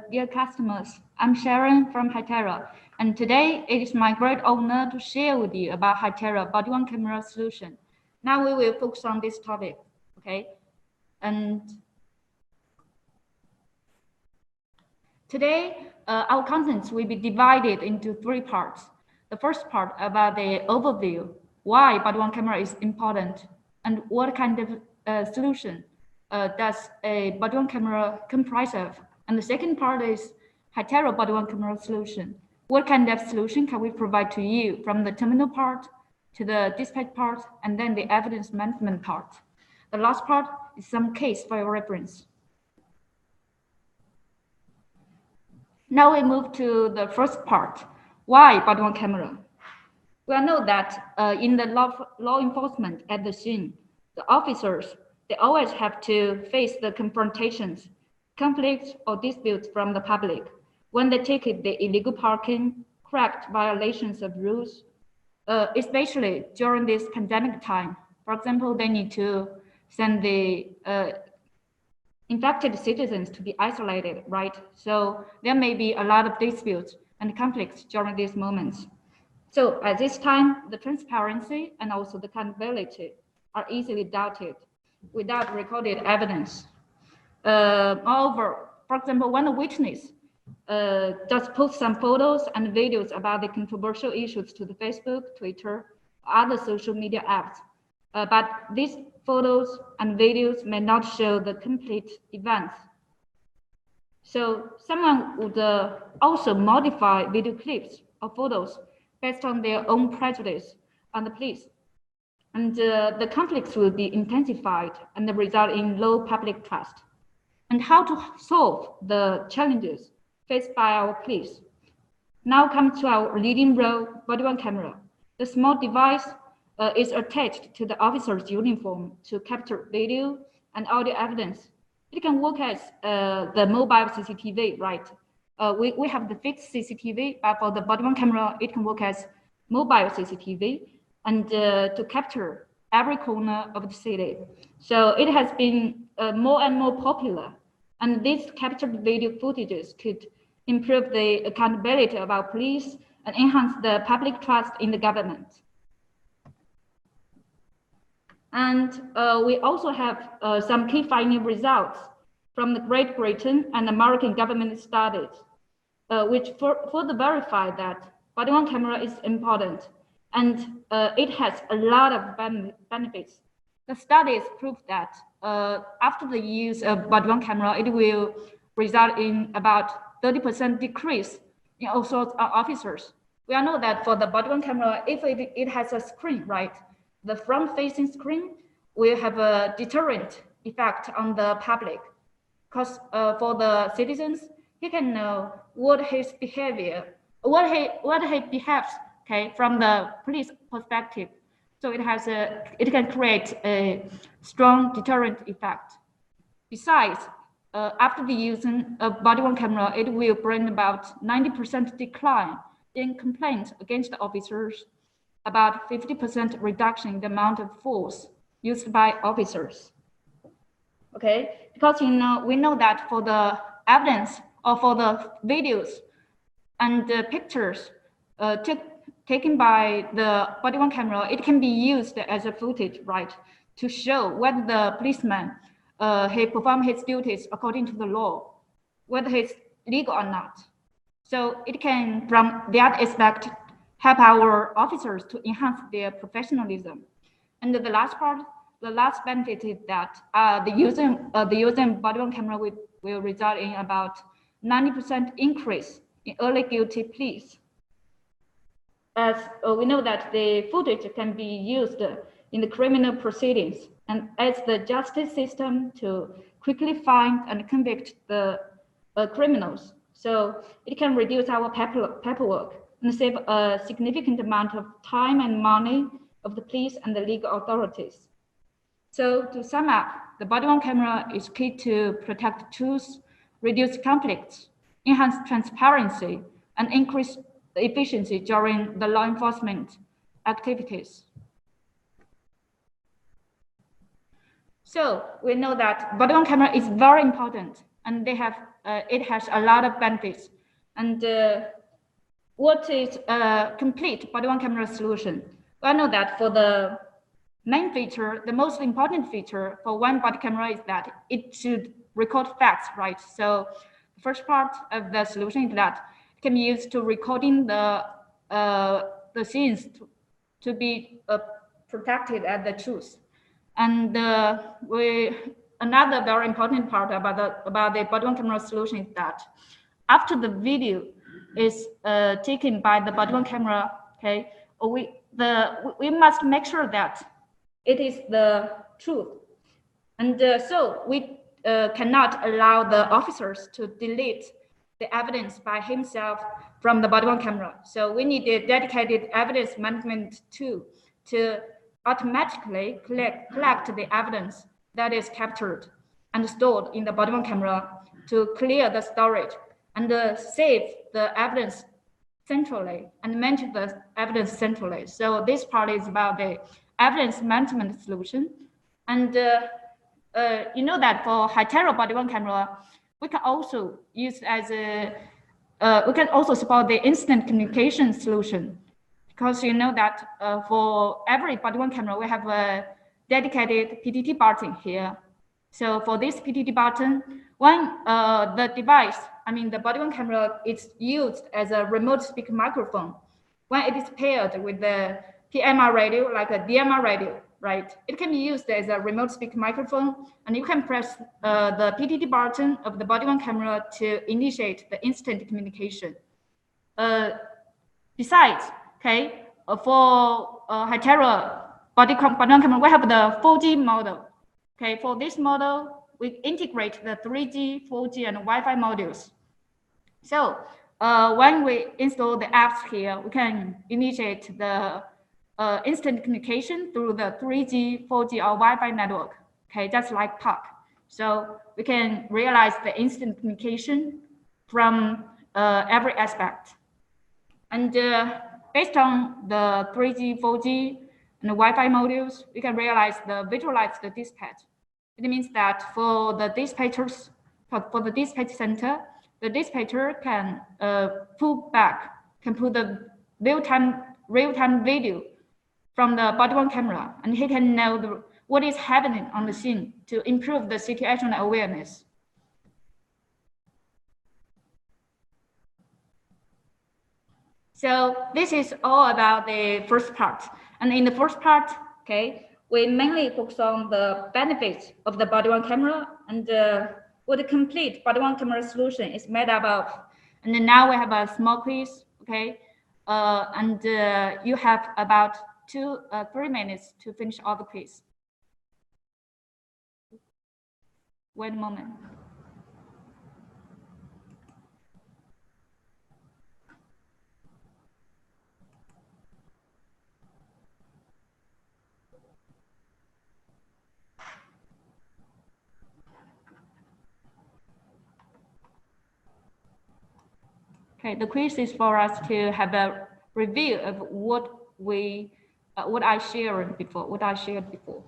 dear customers. I'm Sharon from Hytera, and today it is my great honor to share with you about Hytera body-worn camera solution. Now we will focus on this topic, okay? And today, our contents will be divided into 3 parts. The first part about the overview, why body-worn camera is important, and what kind of solution does a body-worn camera comprise of. And the second part is Hytera body-worn camera solution. What kind of solution can we provide to you from the terminal part to the dispatch part, and then the evidence management part. The last part is some case for your reference. Now we move to the first part. Why body-worn camera? We all know that in the law enforcement at the scene, the officers, they always have to face the confrontations, conflicts, or disputes from the public when they take it the illegal parking, correct violations of rules, especially during this pandemic time. For example, they need to send the infected citizens to be isolated, right? So there may be a lot of disputes and conflicts during these moments. So at this time, the transparency and also the accountability are easily doubted without recorded evidence. Moreover, for example, when a witness just post some photos and videos about the controversial issues to the Facebook, Twitter, other social media apps, but these photos and videos may not show the complete events. So someone would also modify video clips or photos based on their own prejudice on the police. And the conflicts will be intensified and result in low public trust. And how to solve the challenges faced by our police. Now comes to our leading role, body-worn camera. The small device is attached to the officer's uniform to capture video and audio evidence. It can work as the mobile CCTV, right? We have the fixed CCTV, but for the body-worn camera, it can work as mobile CCTV and to capture every corner of the city. So it has been more and more popular, and these captured video footages could improve the accountability of our police and enhance the public trust in the government. And we also have some key finding results from the Great Britain and American government studies, which further verify that body-worn camera is important and it has a lot of benefits. The studies prove that after the use of body-worn camera, it will result in about 30% decrease in assault on officers. We all know that for the body-worn camera, if it has a screen, right? The front-facing screen will have a deterrent effect on the public, because for the citizens, he can know what his behavior, what he behaves, okay, from the police perspective. So it can create a strong deterrent effect. Besides, after the using of body-worn camera, it will bring about 90% decline in complaints against the officers, about 50% reduction in the amount of force used by officers. Okay, because we know that for the evidence or for the videos and the pictures taken by the body-worn camera, it can be used as a footage, right, to show whether the policeman he performed his duties according to the law, whether he's legal or not. So it can, from that aspect, help our officers to enhance their professionalism. And the last part, the last benefit is that the using body-worn camera will result in about 90% increase in early guilty pleas. As we know that the footage can be used in the criminal proceedings and as the justice system to quickly find and convict the criminals. So it can reduce our paperwork and save a significant amount of time and money of the police and the legal authorities. So to sum up, the body-worn camera is key to protect truth, reduce conflicts, enhance transparency, and increase the efficiency during the law enforcement activities. So we know that body-worn camera is very important, and they have it has a lot of benefits. And what is a complete body-worn camera solution? Well, I know that for the main feature, the most important feature for one body camera is that it should record facts, right? So the first part of the solution is that it can be used to recording the scenes to be protected at the truth. And another very important part about the body-worn camera solution is that after the video is taken by the body-worn camera, okay, we must make sure that it is the truth. And so we cannot allow the officers to delete the evidence by himself from the body-worn camera. So we need a dedicated evidence management tool to automatically collect the evidence that is captured and stored in the body-worn camera to clear the storage and save the evidence centrally and manage the evidence centrally. So this part is about the evidence management solution. And you know that for Hytera body-worn camera, we can also use as a we can also support the instant communication solution, because you know that for every body-worn camera we have a dedicated PTT button here. So for this PTT button, when the device, I mean the body-worn camera, is used as a remote speaker microphone, when it is paired with the PMR radio, like a DMR radio, right? It can be used as a remote speaker microphone, and you can press the PTT button of the body-worn camera to initiate the instant communication. Besides, okay, for Hytera body-worn camera, we have the 4G model. Okay, for this model, we integrate the 3G, 4G, and Wi-Fi modules. So when we install the apps here, we can initiate the instant communication through the 3G, 4G, or Wi-Fi network. Okay, just like PUC. So we can realize the instant communication from every aspect. And based on the 3G, 4G, and the Wi-Fi modules, we can visualize the dispatch. It means that for the dispatchers, for the dispatch center, the dispatcher can pull the real-time video from the body-worn camera, and he can know what is happening on the scene to improve the situational awareness. So this is all about the first part. And in the first part, okay, we mainly focus on the benefits of the body-worn camera and what a complete body-worn camera solution is made up of. And then now we have a small quiz, okay? And you have about 3 minutes to finish all the quiz. Wait a moment. Okay, the quiz is for us to have a review of what I shared before.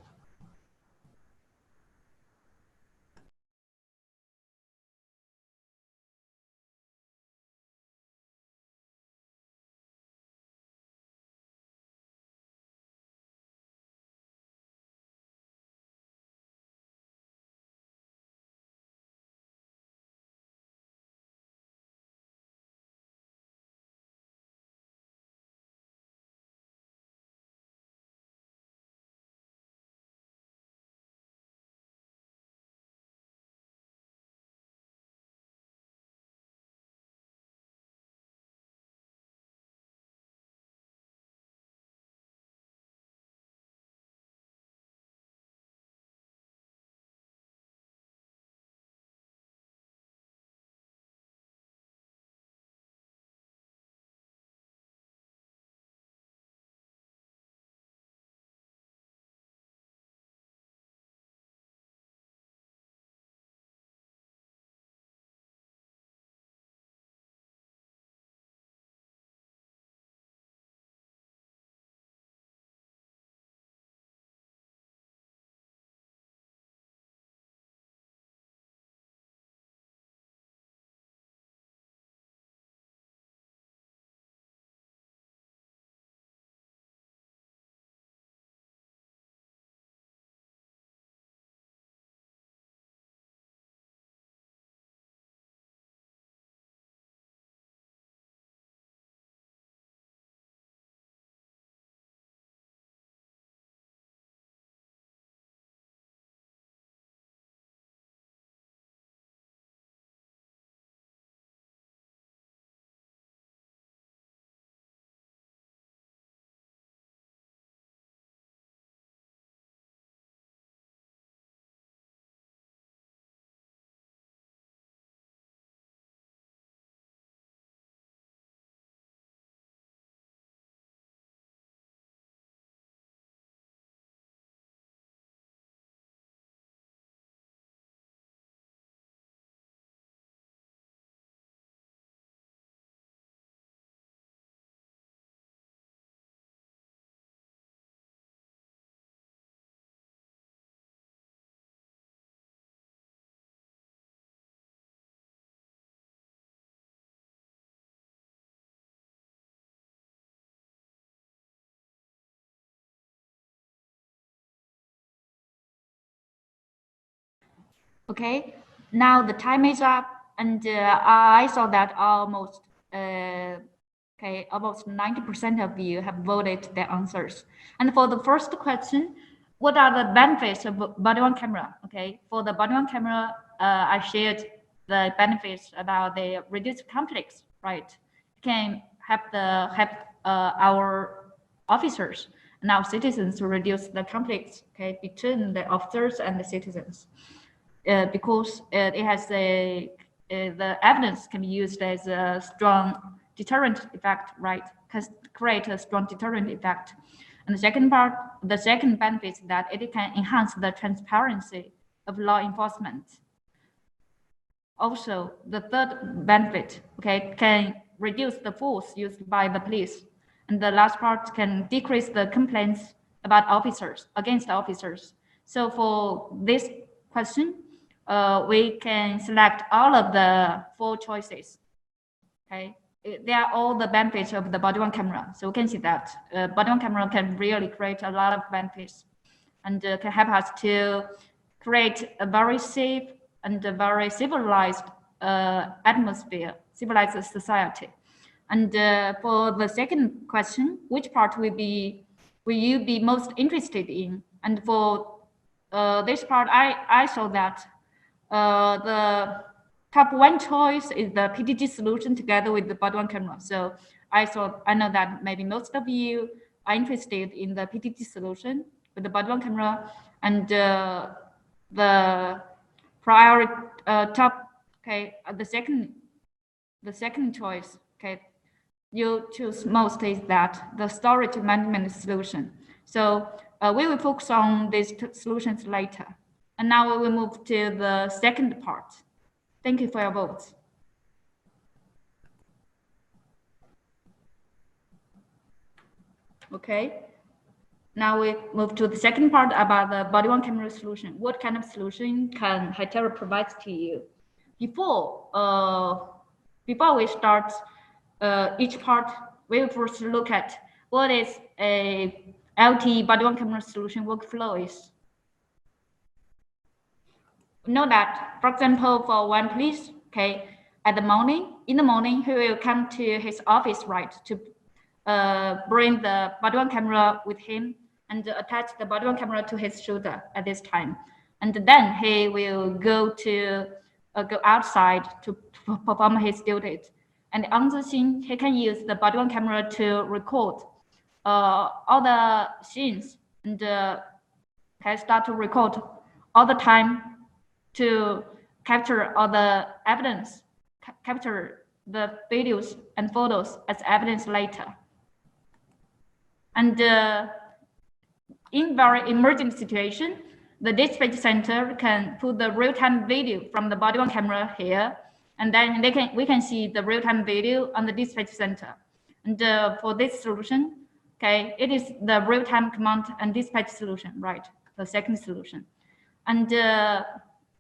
Okay, now the time is up, and I saw that almost almost 90% of you have voted their answers. And for the first question, what are the benefits of body-worn camera? Okay, for the body-worn camera, I shared the benefits about the reduced conflicts, right? Can help our officers and our citizens to reduce the conflicts, okay, between the officers and the citizens. Because it has the evidence can be used as a strong deterrent effect, right? Can create a strong deterrent effect. And the second benefit is that it can enhance the transparency of law enforcement. Also, the third benefit, okay, can reduce the force used by the police. And the last part can decrease the complaints about against officers. So for this question, we can select all of the 4 choices. Okay, they are all the benefits of the body-worn camera. So we can see that body-worn camera can really create a lot of benefits, and can help us to create a very safe and a very civilized atmosphere, civilized society. And for the second question, which part will you be most interested in? And for this part, I saw that the top 1 choice is the PTG solution together with the body-worn camera. So I know that maybe most of you are interested in the PTG solution with the body-worn camera, and the priority top, okay, the second choice, okay, you choose most is that the storage management solution. So we will focus on these solutions later. And now we will move to the second part. Thank you for your votes. Okay. Now we move to the second part about the body-worn camera solution. What kind of solution can Hytera provide to you? Before we start each part, we will first look at what is a LTE body-worn camera solution workflow is. Know that, for example, for one police, okay, in the morning, he will come to his office, right, to bring the body-worn camera with him and attach the body-worn camera to his shoulder at this time. And then he will go outside to perform his duties. And on the scene, he can use the body-worn camera to record all the scenes, and can start to record all the time to capture all the evidence, capture the videos and photos as evidence later. And in very emergent situation, the dispatch center can put the real-time video from the body-worn camera here, and then we can see the real-time video on the dispatch center. And for this solution, okay, it is the real-time command and dispatch solution, right? The second solution. And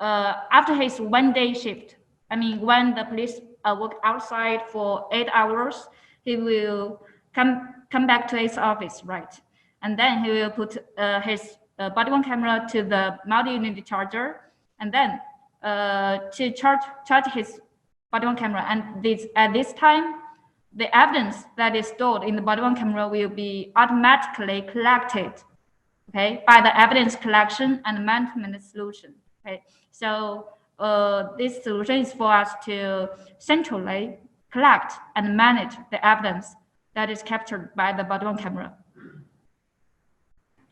after his 1 day shift, I mean, when the police work outside for 8 hours, he will come back to his office, right? And then he will put his body-worn camera to the multi-unit charger, and then to charge his body-worn camera. And at this time, the evidence that is stored in the body-worn camera will be automatically collected, okay, by the evidence collection and management solution. Okay, so this solution is for us to centrally collect and manage the evidence that is captured by the body-worn camera.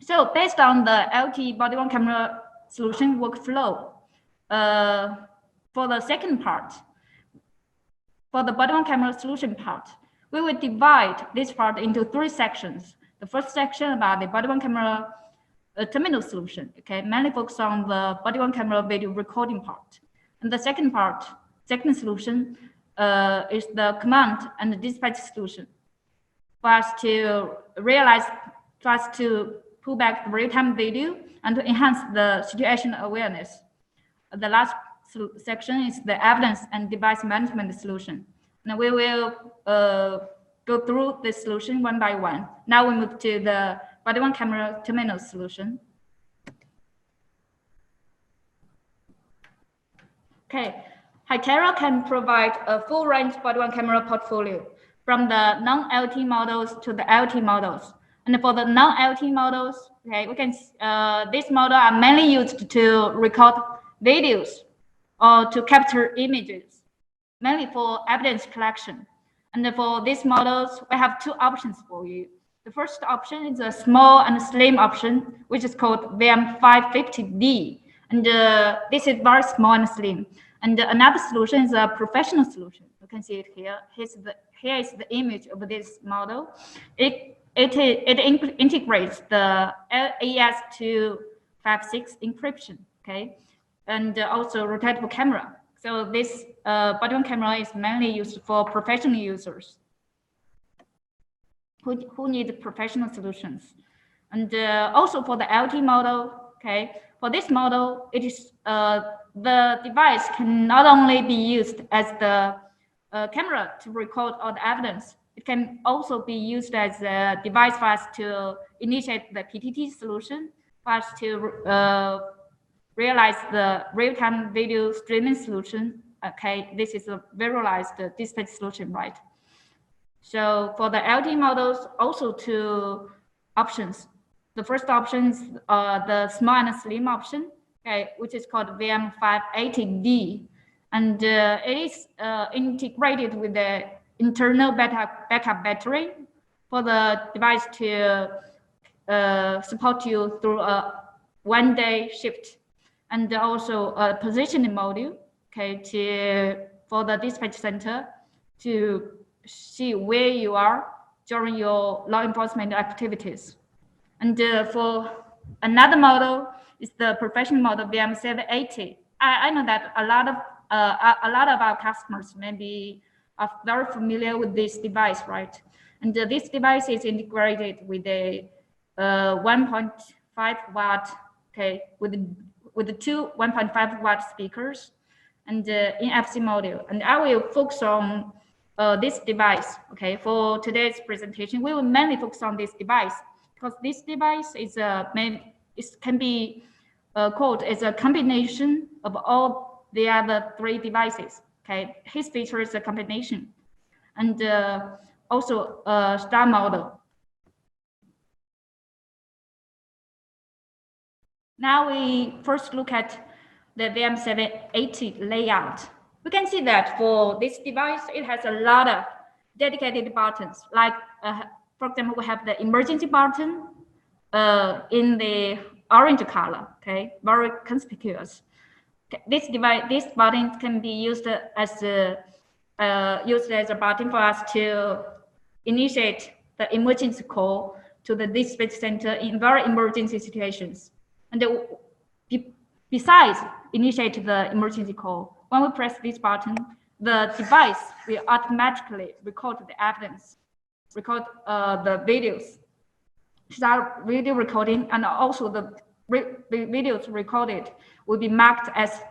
So based on the LTE body-worn camera solution workflow, for the second part, for the body-worn camera solution part, we will divide this part into 3 sections. The first section about the body-worn camera terminal solution, okay, mainly focus on the body-worn camera video recording part. And the second solution is the command and the dispatch solution, for us to pull back the real-time video and to enhance the situational awareness. The last section is the evidence and device management solution. Now we will go through this solution one by one. Now we move to the body-worn camera terminal solution. Okay, Hytera can provide a full range body-worn camera portfolio from the non-LT models to the LT models. And for the non-LT models, okay, we can these models are mainly used to record videos or to capture images, mainly for evidence collection. And for these models, we have two options for you. The first option is a small and slim option, which is called VM550D. And this is very small and slim. And another solution is a professional solution. You can see it here. Here is the image of this model. It integrates the AES-256 encryption, okay, and also rotatable camera. So this body-worn camera is mainly used for professional users who need professional solutions. And also for the LT model, okay, for this model, it is the device can not only be used as the camera to record all the evidence, it can also be used as a device for us to initiate the PTT solution, for us to realize the real-time video streaming solution. Okay, this is a visualized dispatch solution, right? So for the LT models, also two options. The first option is the small and slim option, okay, which is called VM580D. And it is integrated with the internal backup battery for the device to support you through a one-day shift, and also a positioning module, okay, for the dispatch center to see where you are during your law enforcement activities. And for another model is the professional model VM780. I know that a lot of our customers maybe are very familiar with this device, right? And this device is integrated with a 1.5 watt, okay, with the two 1.5 watt speakers and in FC module. And I will focus on this device, okay. For today's presentation, we will mainly focus on this device because this device is it can be called as a combination of all the other three devices, okay. His feature is a combination, and also a star model. Now we first look at the VM780 layout. We can see that for this device, it has a lot of dedicated buttons. Like, for example, we have the emergency button in the orange color, okay, very conspicuous. Okay, this button can be used as a button for us to initiate the emergency call to the dispatch center in very emergency situations. And besides initiate the emergency call, when we press this button, the device will automatically record the evidence, record the videos, start video recording, and also the videos recorded will be marked as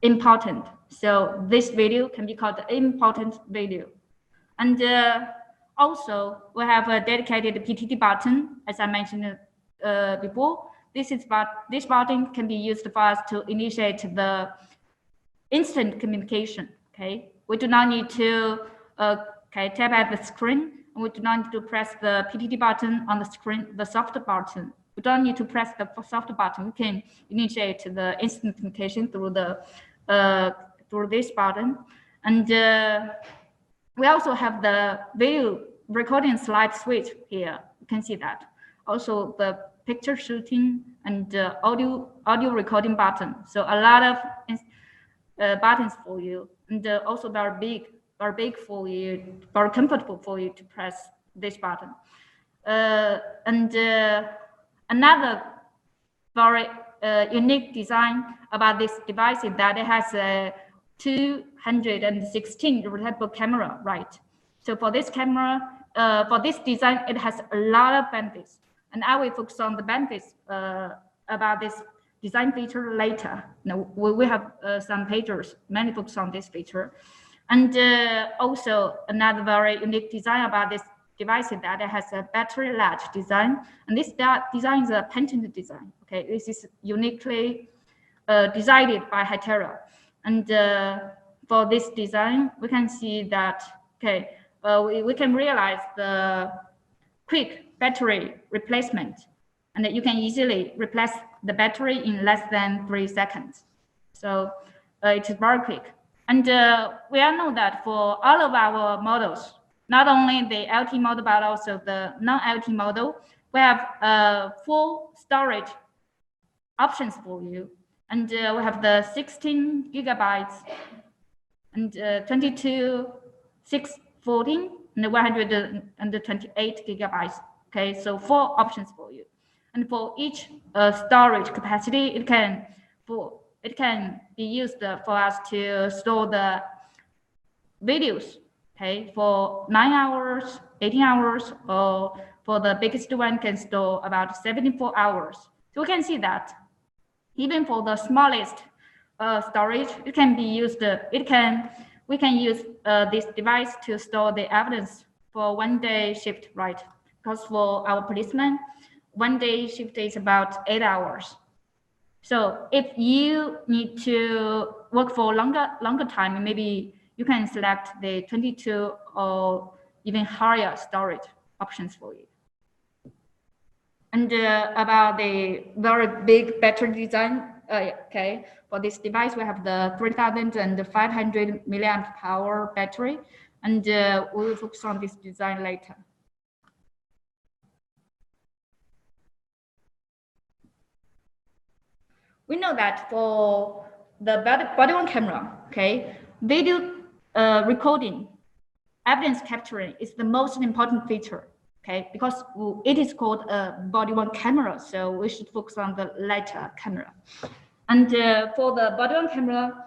important. So this video can be called the important video. And also we have a dedicated PTT button, as I mentioned before. This button can be used for us to initiate the instant communication. Okay, we do not need to tap at the screen. We do not need to press the PTT button on the screen, the soft button. We don't need to press the soft button. We can initiate the instant communication through this button. And we also have the video recording slide switch here. You can see that. Also the picture shooting and audio recording button. So a lot of buttons for you, and also very big for you, very comfortable for you to press this button. And another very unique design about this device is that it has a 216 rotatable camera, right? So for this camera, for this design, it has a lot of benefits. And I will focus on the benefits about this design feature later. Now, we have some pages mainly focus on this feature. And also another very unique design about this device is that it has a battery latch design. And this design is a patented design. Okay, this is uniquely designed by Hytera. And for this design, we can see that, okay, we can realize the quick battery replacement, and you can easily replace the battery in less than 3 seconds. So it is very quick. And we all know that for all of our models, not only the LT model, but also the non-LT model, we have full storage options for you. And we have the 16 gigabytes and 22, 614, and 128 gigabytes. Okay, so 4 options for you. And for each storage capacity, it can be used for us to store the videos, okay, for 9 hours, 18 hours, or for the biggest one can store about 74 hours. So we can see that even for the smallest storage, it can be used. We can use this device to store the evidence for 1 day shift, right? Because for our policemen, 1 day shift is about 8 hours. So if you need to work for longer time, maybe you can select the 22 or even higher storage options for you. And about the very big battery design, okay, for this device, we have the 3,500 milliamp hour battery, and we will focus on this design later. We know that for the body-worn camera, okay, video recording, evidence capturing is the most important feature, okay, because it is called a body-worn camera, so we should focus on the latter camera. And for the body-worn camera,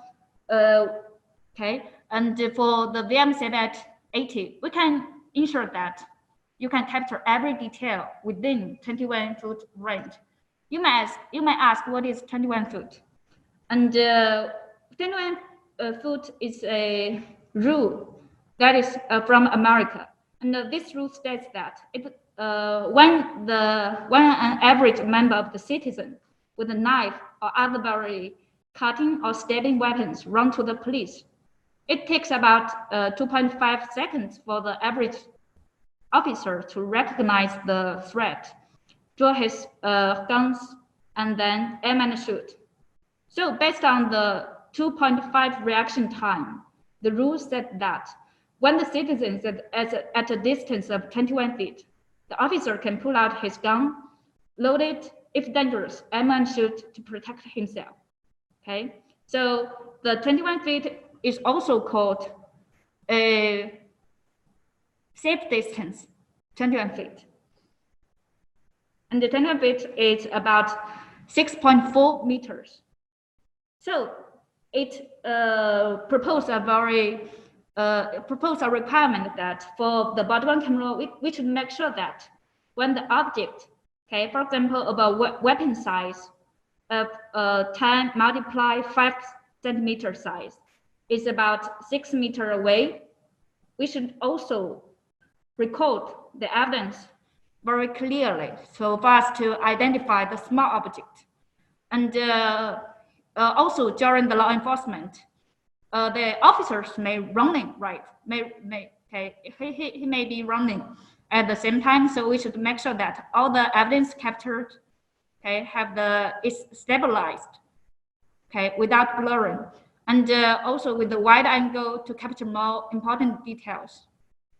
okay, and for the VM780, we can ensure that you can capture every detail within 21-foot range. You may ask what is 21 foot? And 21 foot is a rule that is from America. And this rule states that if when an average member of the citizen with a knife or other very cutting or stabbing weapons run to the police, it takes about 2.5 seconds for the average officer to recognize the threat, draw his guns, and then aim and shoot. So based on the 2.5 reaction time, the rule said that when the citizen is at a distance of 21 feet, the officer can pull out his gun, load it, if dangerous, aim and shoot to protect himself. Okay, so the 21 feet is also called a safe distance, 21 feet. And the 21 feet is about 6.4 meters. So it proposed a requirement that for the body-worn camera, we should make sure that when the object, okay, for example, about weapon size of 10 multiply 5 centimeter size is about 6 meters away, we should also record the evidence very clearly, so for us to identify the small object. And also during the law enforcement, the officers may running, right? He may be running at the same time, so we should make sure that all the evidence captured, okay, is stabilized, okay, without blurring, and also with the wide angle to capture more important details.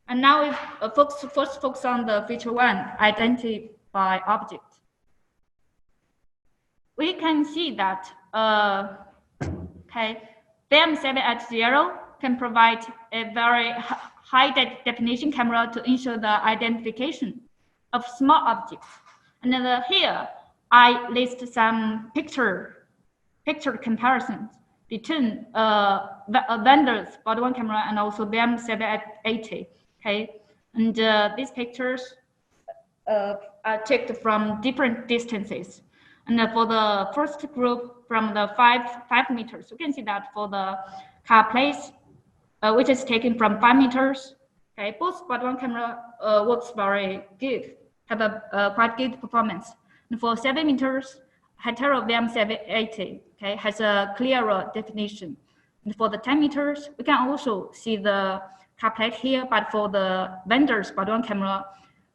And now we first focus on the feature 1, identify object. We can see that okay, VM780 can provide a very high definition camera to ensure the identification of small objects. And here I list some picture comparisons between vendors body-worn camera and also VM780. Okay, and these pictures are checked from different distances. And for the first group, from the 5 meters, you can see that for the car place, which is taken from 5 meters, okay, both body-worn camera works very good, have a quite good performance. And for 7 meters, Hytera VM780, okay, has a clearer definition. And for the 10 meters, we can also see the car plate here, but for the vendor's body worn camera,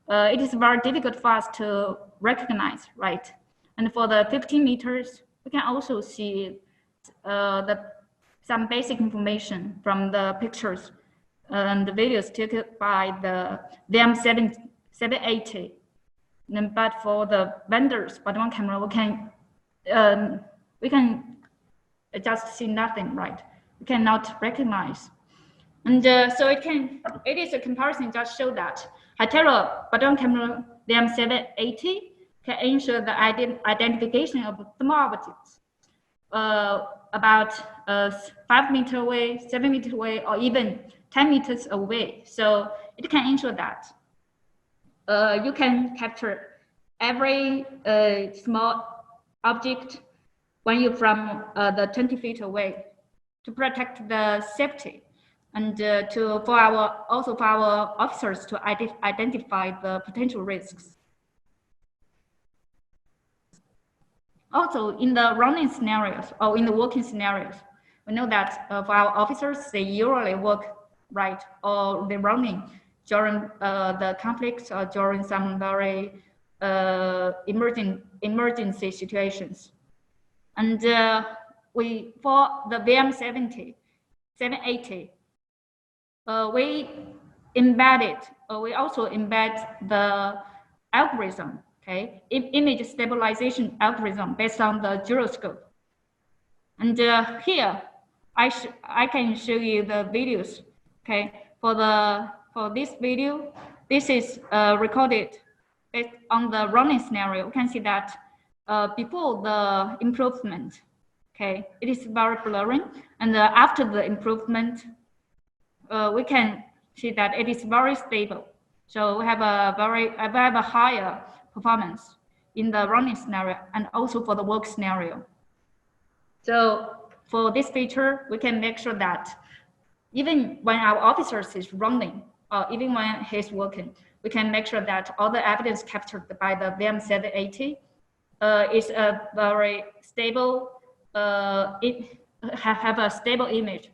it is very difficult for us to recognize, right? And for the 15 meters, we can also see some basic information from the pictures and the videos taken by the VM780. But for the vendor's body worn camera, we can just see nothing, right? We cannot recognize. And so it is a comparison just show that Hytera body worn camera VM780 can ensure the identification of thermal objects about 5 meters away, 7 meters away, or even 10 meters away. So it can ensure that you can capture every small object when you're from the 20 feet away to protect the safety and for our officers to identify the potential risks. Also, in the running scenarios or in the working scenarios, we know that for our officers, they usually work right or they're running during the conflicts or during some very emergency situations. And for the VM780, we also embed the algorithm, okay, image stabilization algorithm based on the gyroscope. And here, I can show you the videos, okay. For this video, this is recorded based on the running scenario. You can see that before the improvement, okay, it is very blurring, and after the improvement, we can see that it is very stable. So we have a higher performance in the running scenario and also for the work scenario. So for this feature, we can make sure that even when our officers is running, or even when he's working, we can make sure that all the evidence captured by the VM780 is a very stable, have a stable image,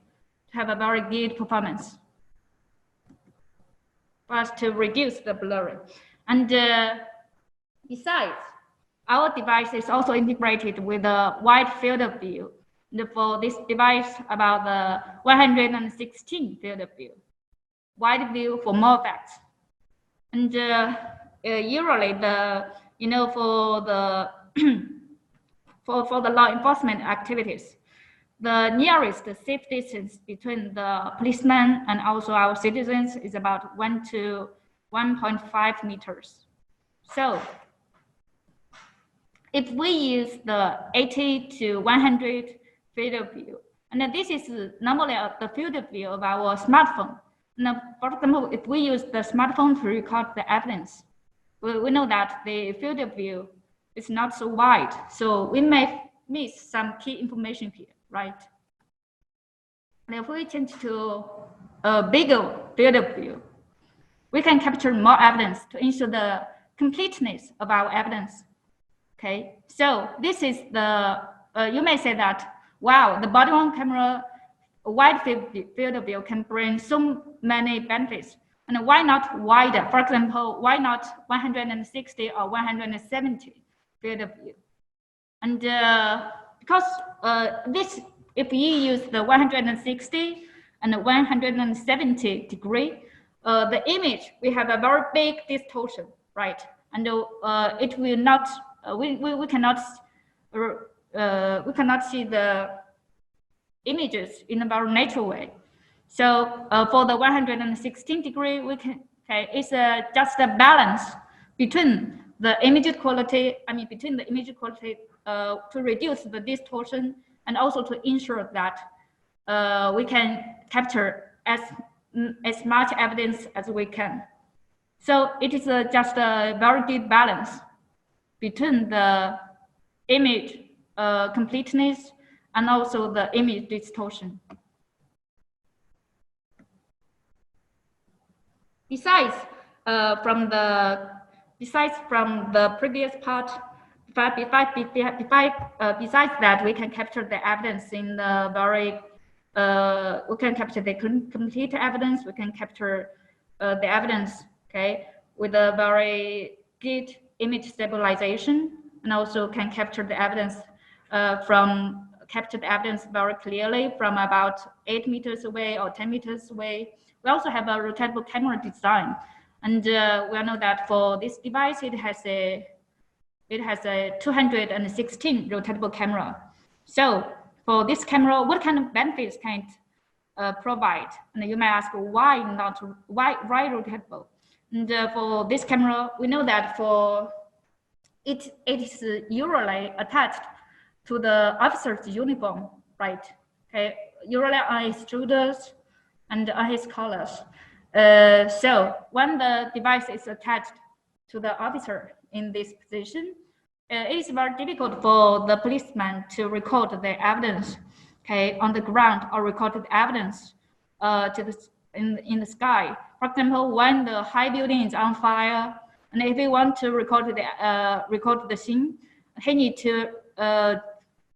have a very good performance for us to reduce the blurring. And besides, our device is also integrated with a wide field of view. And for this device, about the 116 field of view, wide view for more facts. And usually for the for the law enforcement activities, the nearest safe distance between the policeman and also our citizens is about 1 to 1.5 meters. So if we use the 80 to 100 field of view, and this is normally the field of view of our smartphone. Now, for example, if we use the smartphone to record the evidence, we know that the field of view is not so wide, so we may miss some key information here, right? And if we change to a bigger field of view, we can capture more evidence to ensure the completeness of our evidence. Okay, so this is the, you may say that, wow, the body worn camera wide field of view can bring so many benefits. And why not wider? For example, why not 160 or 170 field of view? And because if you use the 160 and 170 degree, the image, we have a very big distortion, right? And it will not, we cannot see the images in a very natural way. So for the 116 degree, we can, okay, it's just a balance between the image quality, between the image quality to reduce the distortion and also to ensure that we can capture as much evidence as we can. So it is just a very good balance between the image completeness and also the image distortion. Besides from the previous part, besides that, we can capture the evidence in the very we can capture the complete evidence. We can capture the evidence, okay, with a very good image stabilization, and also can capture the evidence very clearly from about 8 meters away or 10 meters away. We also have a rotatable camera design, and we know that for this device, it has a 216 rotatable camera. So for this camera, what kind of benefits can it provide? And you may ask, why rotatable? And for this camera, we know that for it is usually attached to the officer's uniform, right? Okay, usually on his shoulders and on his collars. So when the device is attached to the officer in this position, it is very difficult for the policeman to record the evidence, okay, on the ground, or record the evidence in the sky. For example, when the high building is on fire, and if he want to record the scene, he need to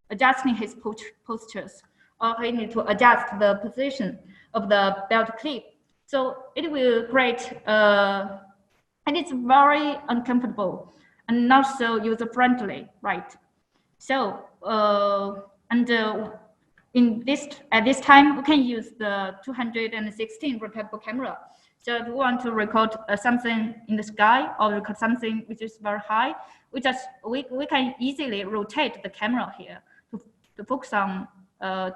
adjusting his postures, or he need to adjust the position of the belt clip. So it will create, and it's very uncomfortable and not so user-friendly, right? So, at this time, we can use the 216 rotatable camera. So if we want to record something in the sky or record something which is very high, we can easily rotate the camera here to focus on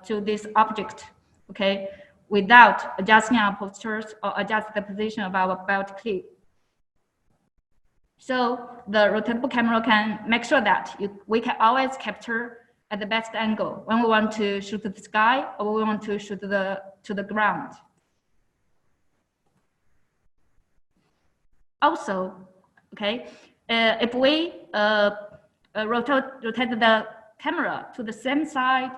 to this object, okay, without adjusting our postures or adjust the position of our belt clip. So the rotatable camera can make sure that we can always capture at the best angle when we want to shoot the sky or we want to shoot to the ground. Also, okay, if we rotate the camera to the same side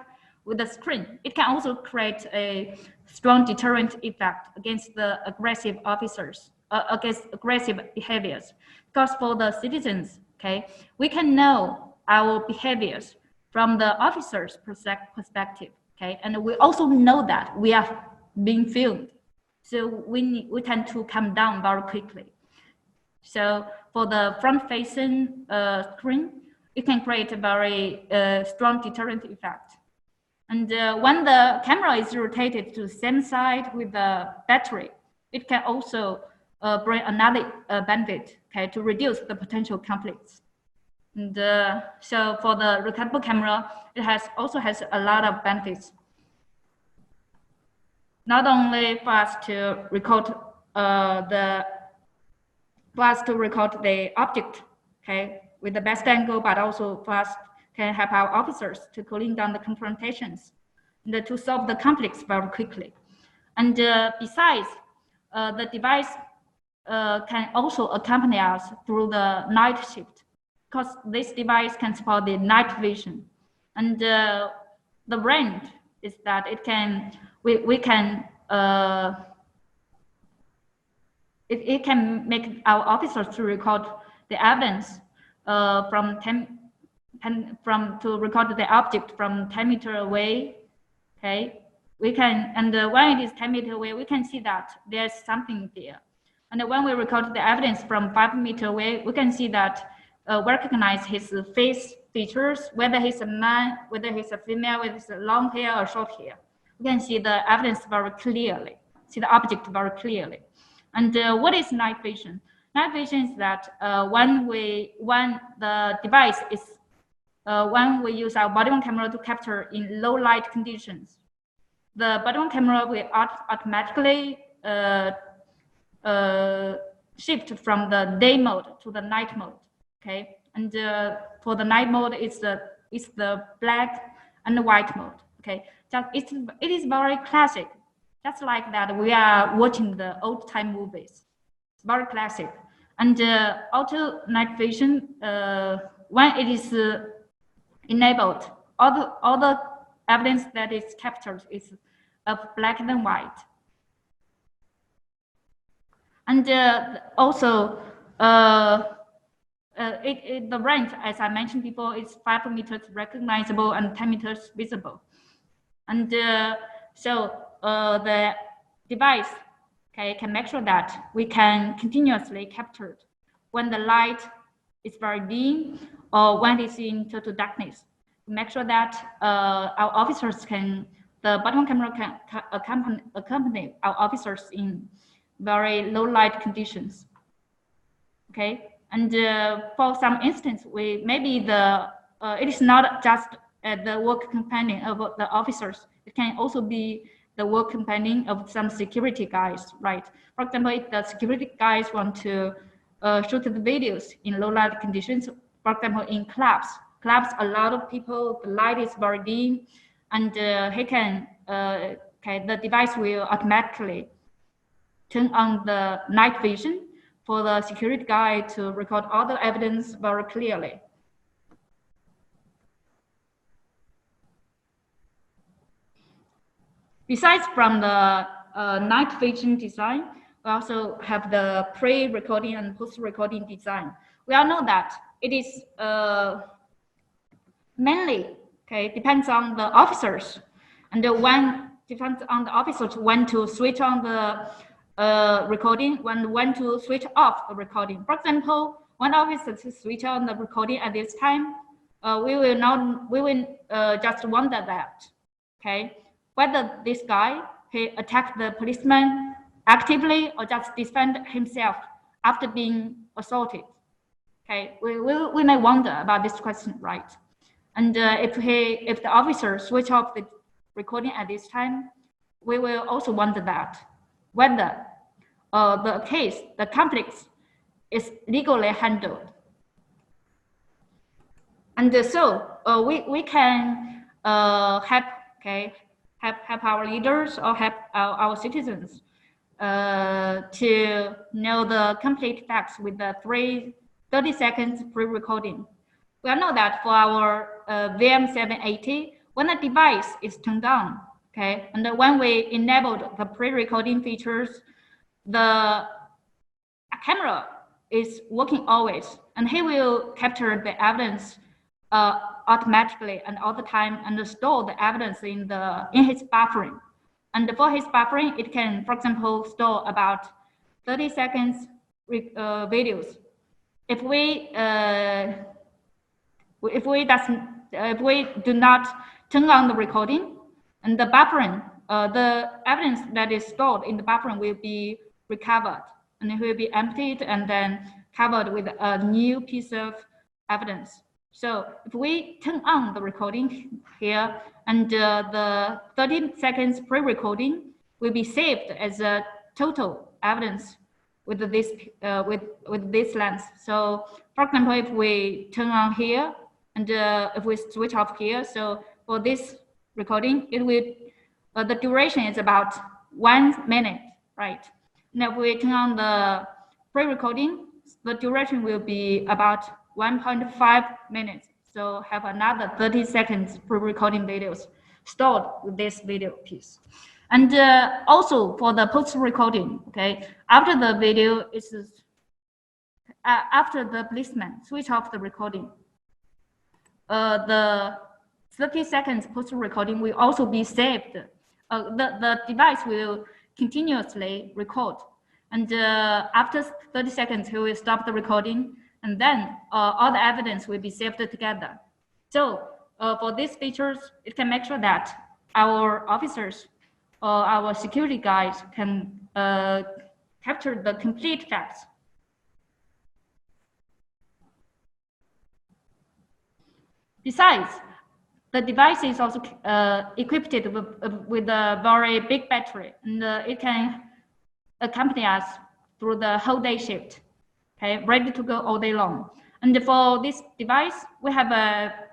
with the screen, it can also create a strong deterrent effect against the aggressive officers, against aggressive behaviors. Because for the citizens, okay, we can know our behaviors from the officer's perspective, okay, and we also know that we are being filmed, so we tend to calm down very quickly. So for the front-facing screen, it can create a very strong deterrent effect. And when the camera is rotated to the same side with the battery, it can also bring another benefit, okay, to reduce the potential conflicts. And so for the rotatable camera, it also has a lot of benefits. Not only for us to record the object, okay, with the best angle, but also for us can help our officers to cooling down the confrontations and to solve the conflicts very quickly. And besides, the device can also accompany us through the night shift, because this device can support the night vision. And the range is that it can make our officers to record the evidence to record the object from 10 meters away. Okay, we can, and when it is 10 meters away, we can see that there's something there. And when we record the evidence from 5 meters away, we can see that we recognize his face features, whether he's a man, whether he's a female, whether it's a long hair or short hair. We can see the evidence very clearly, see the object very clearly. And what is night vision? Night vision is that when the device is when we use our body-worn camera to capture in low light conditions, the body-worn camera will automatically shift from the day mode to the night mode. Okay, and for the night mode, it's the black and the white mode. Okay, it is very classic, just like that we are watching the old time movies. Very classic. And auto night vision, when it is enabled, all the evidence that is captured is of black and white. And also, the range, as I mentioned before, is 5 meters recognizable and 10 meters visible. And So the device can make sure that we can continuously capture when the light is very dim or when it's in total darkness. Make sure that our officers the bottom camera can accompany our officers in very low light conditions. Okay, and for some instance, it is not just the work companion of the officers. It can also be the work companion of some security guys, right? For example, if the security guys want to shoot the videos in low light conditions, for example, in clubs, a lot of people, the light is very dim, and the device will automatically turn on the night vision for the security guy to record all the evidence very clearly. Besides from the night vision design, we also have the pre-recording and post-recording design. We all know that it is mainly depends on the officers, and depends on the officers when to switch on the recording, when to switch off the recording. For example, one officer to switch on the recording at this time, we will just wonder that, whether this guy he attacked the policeman actively or just defend himself after being assaulted. We may wonder about this question, right? And if the officer switch off the recording at this time, we will also wonder that whether the conflict is legally handled. And so we can help our leaders or help our citizens to know the complete facts with the 30 seconds pre-recording. We all know that for our VM780, when the device is turned on, and when we enabled the pre-recording features, the camera is working always, and he will capture the evidence automatically and all the time, and store the evidence in his buffering. And for his buffering, it can, for example, store about 30 seconds videos. If we do not turn on the recording, and the buffering, the evidence that is stored in the buffering will be recovered, and it will be emptied and then covered with a new piece of evidence. So if we turn on the recording here, and the 30 seconds pre-recording will be saved as a total evidence with this lens. So for example, if we turn on here, and if we switch off here, so for this recording, it will the duration is about 1 minute, right? Now if we turn on the pre-recording, the duration will be about 1.5 minutes. So have another 30 seconds pre-recording videos stored with this video piece. And also for the post-recording, after the video after the policeman switch off the recording, the 30 seconds post-recording will also be saved. The device will continuously record, and after 30 seconds, he will stop the recording, and then all the evidence will be saved together. So for these features, it can make sure that our officers or our security guys can capture the complete facts. Besides, the device is also equipped with a very big battery, and it can accompany us through the whole day shift, ready to go all day long. And for this device, we have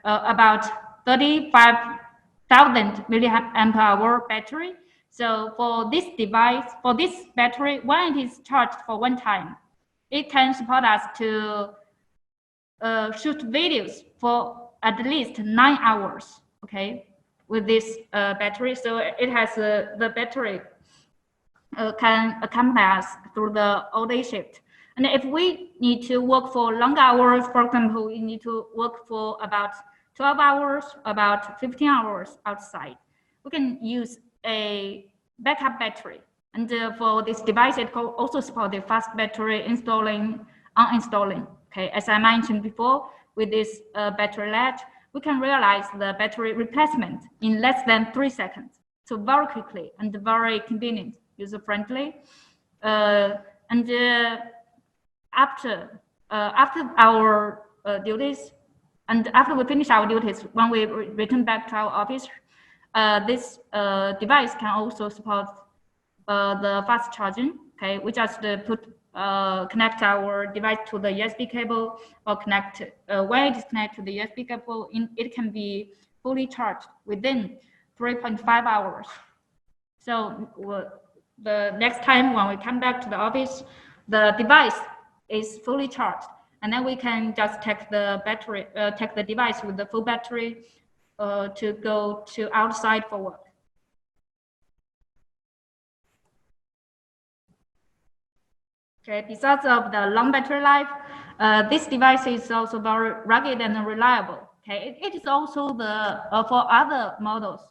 about 35,000 milliamp hour battery. So for this device, for this battery, when it is charged for one time, it can support us to shoot videos for at least 9 hours, with this battery. So it has the battery can accompany us through the all-day shift. And if we need to work for long hours, for example, we need to work for about 12 hours, about 15 hours outside, we can use a backup battery. And for this device, it also supports the fast battery installing, uninstalling. Okay, as I mentioned before, with this battery LED, we can realize the battery replacement in less than 3 seconds. So very quickly and very convenient, user-friendly. And after our duties, and after we finish our duties, when we return back to our office, this device can also support the fast charging. Okay, we just connect our device to the USB cable, or connect when it is connected to the USB cable, it can be fully charged within 3.5 hours. So the next time when we come back to the office, the device is fully charged, and then we can just take the battery, take the device with the full battery to go to outside for work. Okay, besides of the long battery life, this device is also very rugged and reliable. Okay, it is also the for other models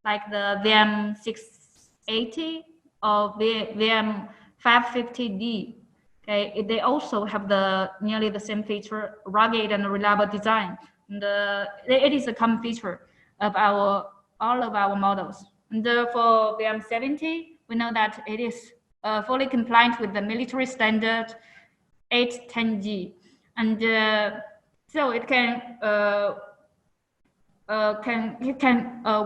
like the VM680 or VM550D. Okay, they also have nearly the same feature, rugged and reliable design. And it is a common feature of all of our models. And for VM70, we know that it is fully compliant with the military standard 810G, and so it can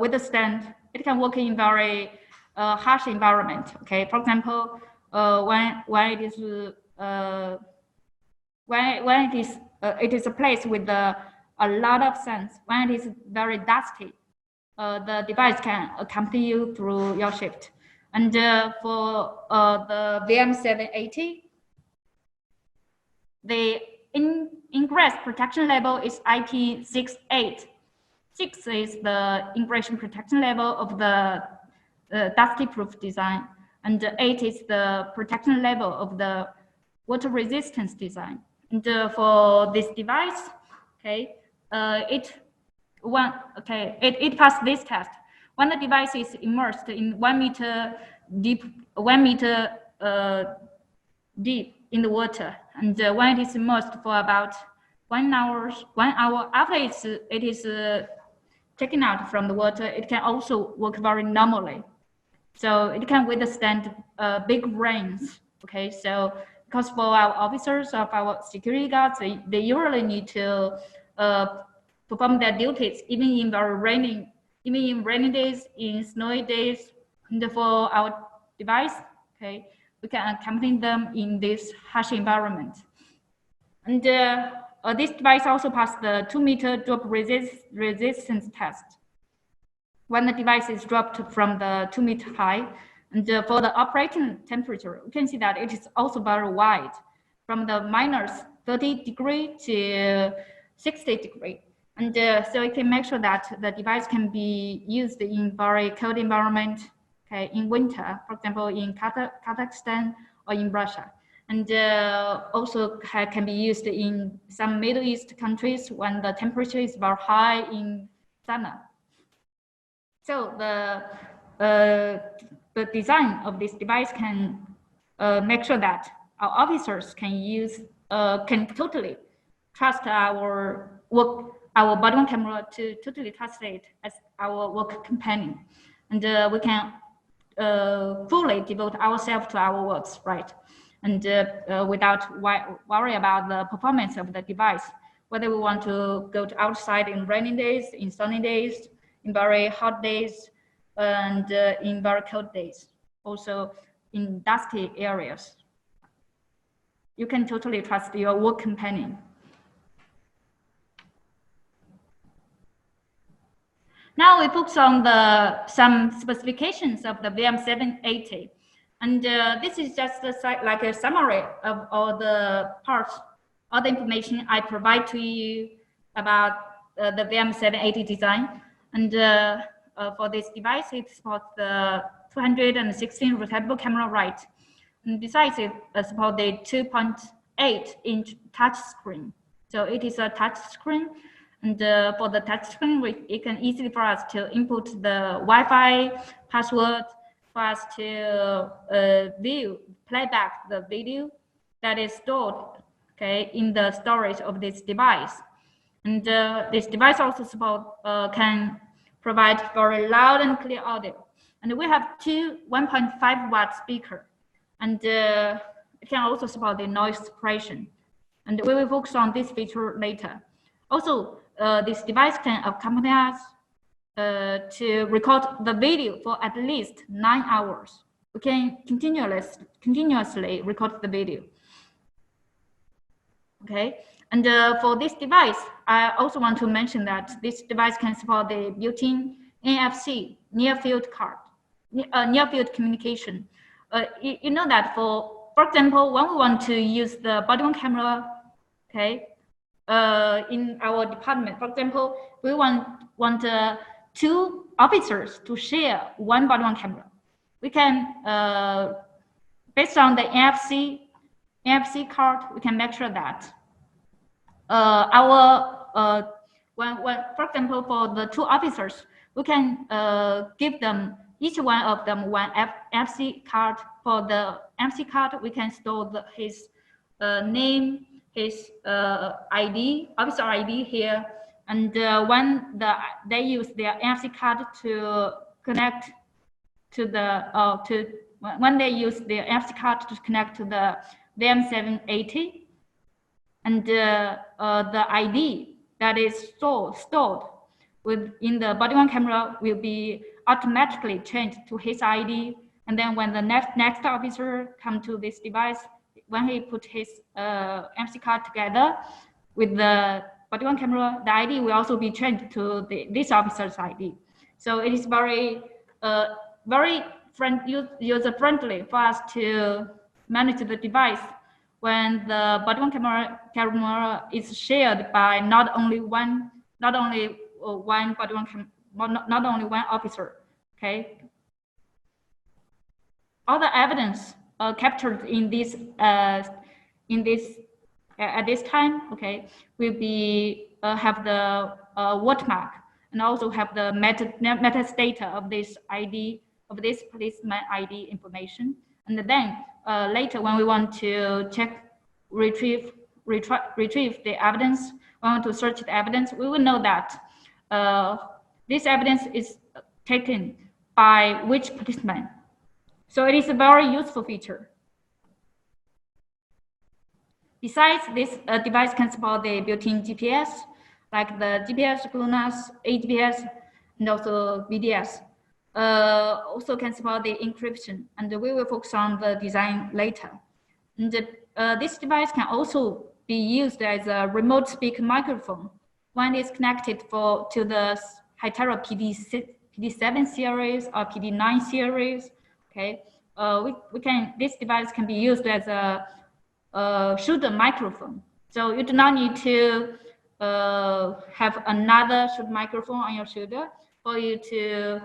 withstand. It can work in very harsh environment. Okay, for example, when it is a place with a lot of sun, when it is very dusty, the device can accompany you through your shift. And for the VM780, the ingress protection level is IP68. 6 is the ingression protection level of the dusty-proof design, and 8 is the protection level of the water resistance design. And for this device, okay, it passed this test. When the device is immersed in 1 meter deep, deep in the water, and when it is immersed for about 1 hour after it is taken out from the water, it can also work very normally. So it can withstand big rains. Okay, so because for our officers, of our security guards, they usually need to perform their duties even in rainy days, in snowy days. And for our device, okay, we can accompany them in this harsh environment. And this device also passed the 2 meter drop resistance test. When the device is dropped from the 2 meter high, and for the operating temperature, you can see that it is also very wide, from the minus 30 degree to 60 degree. And so you can make sure that the device can be used in very cold environment, okay, in winter, for example, in Kazakhstan or in Russia. And also can be used in some Middle East countries when the temperature is very high in summer. So the design of this device can make sure that our officers can totally trust our body camera, to totally trust it as our work companion, and we can fully devote ourselves to our works, right? And without worry about the performance of the device, whether we want to go outside in rainy days, in sunny days, in very hot days, and in very cold days, also in dusty areas. You can totally trust your work companion. Now we focus on some specifications of the VM780. And this is just like a summary of all the parts, all the information I provide to you about the VM780 design. And for this device, it supports the 216 rotatable camera right. And besides, it supports the 2.8-inch touch screen. So it is a touch screen. And for the touch screen, it can easily for us to input the Wi-Fi password for us to play back the video that is stored, okay, in the storage of this device. And this device also can provide very loud and clear audio. And we have two 1.5 watt speaker, and it can also support the noise suppression. And we will focus on this feature later. Also, this device can accompany us to record the video for at least 9 hours. We can continuously record the video. Okay, and for this device, I also want to mention that this device can support the built-in NFC, near field communication. You know that for example, when we want to use the body-worn camera, okay, in our department, for example, we want two officers to share one body-worn camera. We can, based on the NFC card, we can make sure that for example, for the two officers, we can give them, each one of them, one FC card. For the FC card, we can store his name, his ID, officer ID here. And when they use their NFC card to connect to when they use their NFC card to connect to the VM780, and the ID that is stored within the body-worn camera will be automatically changed to his ID. And then when the next officer come to this device, when he put his MC card together with the body-worn camera, the ID will also be changed to this officer's ID. So it is very user-friendly for us to manage the device when the body-worn camera is shared by not only one officer. Okay. All the evidence captured in this at this time, okay, will be have the watermark and also have the metadata of this ID, of this policeman ID information. And then later, when we want to retrieve the evidence, we want to search the evidence, we will know that this evidence is taken by which policeman. So it is a very useful feature. Besides, this device can support the built-in GPS, like the GPS, GLONASS, AGPS, and also BDS. Also can support the encryption, and we will focus on the design later. And this device can also be used as a remote speaker microphone when it's connected to the Hytera PD7 series or PD9 series. Okay, this device can be used as a shoulder microphone. So you do not need to have another shoulder microphone on your shoulder for you to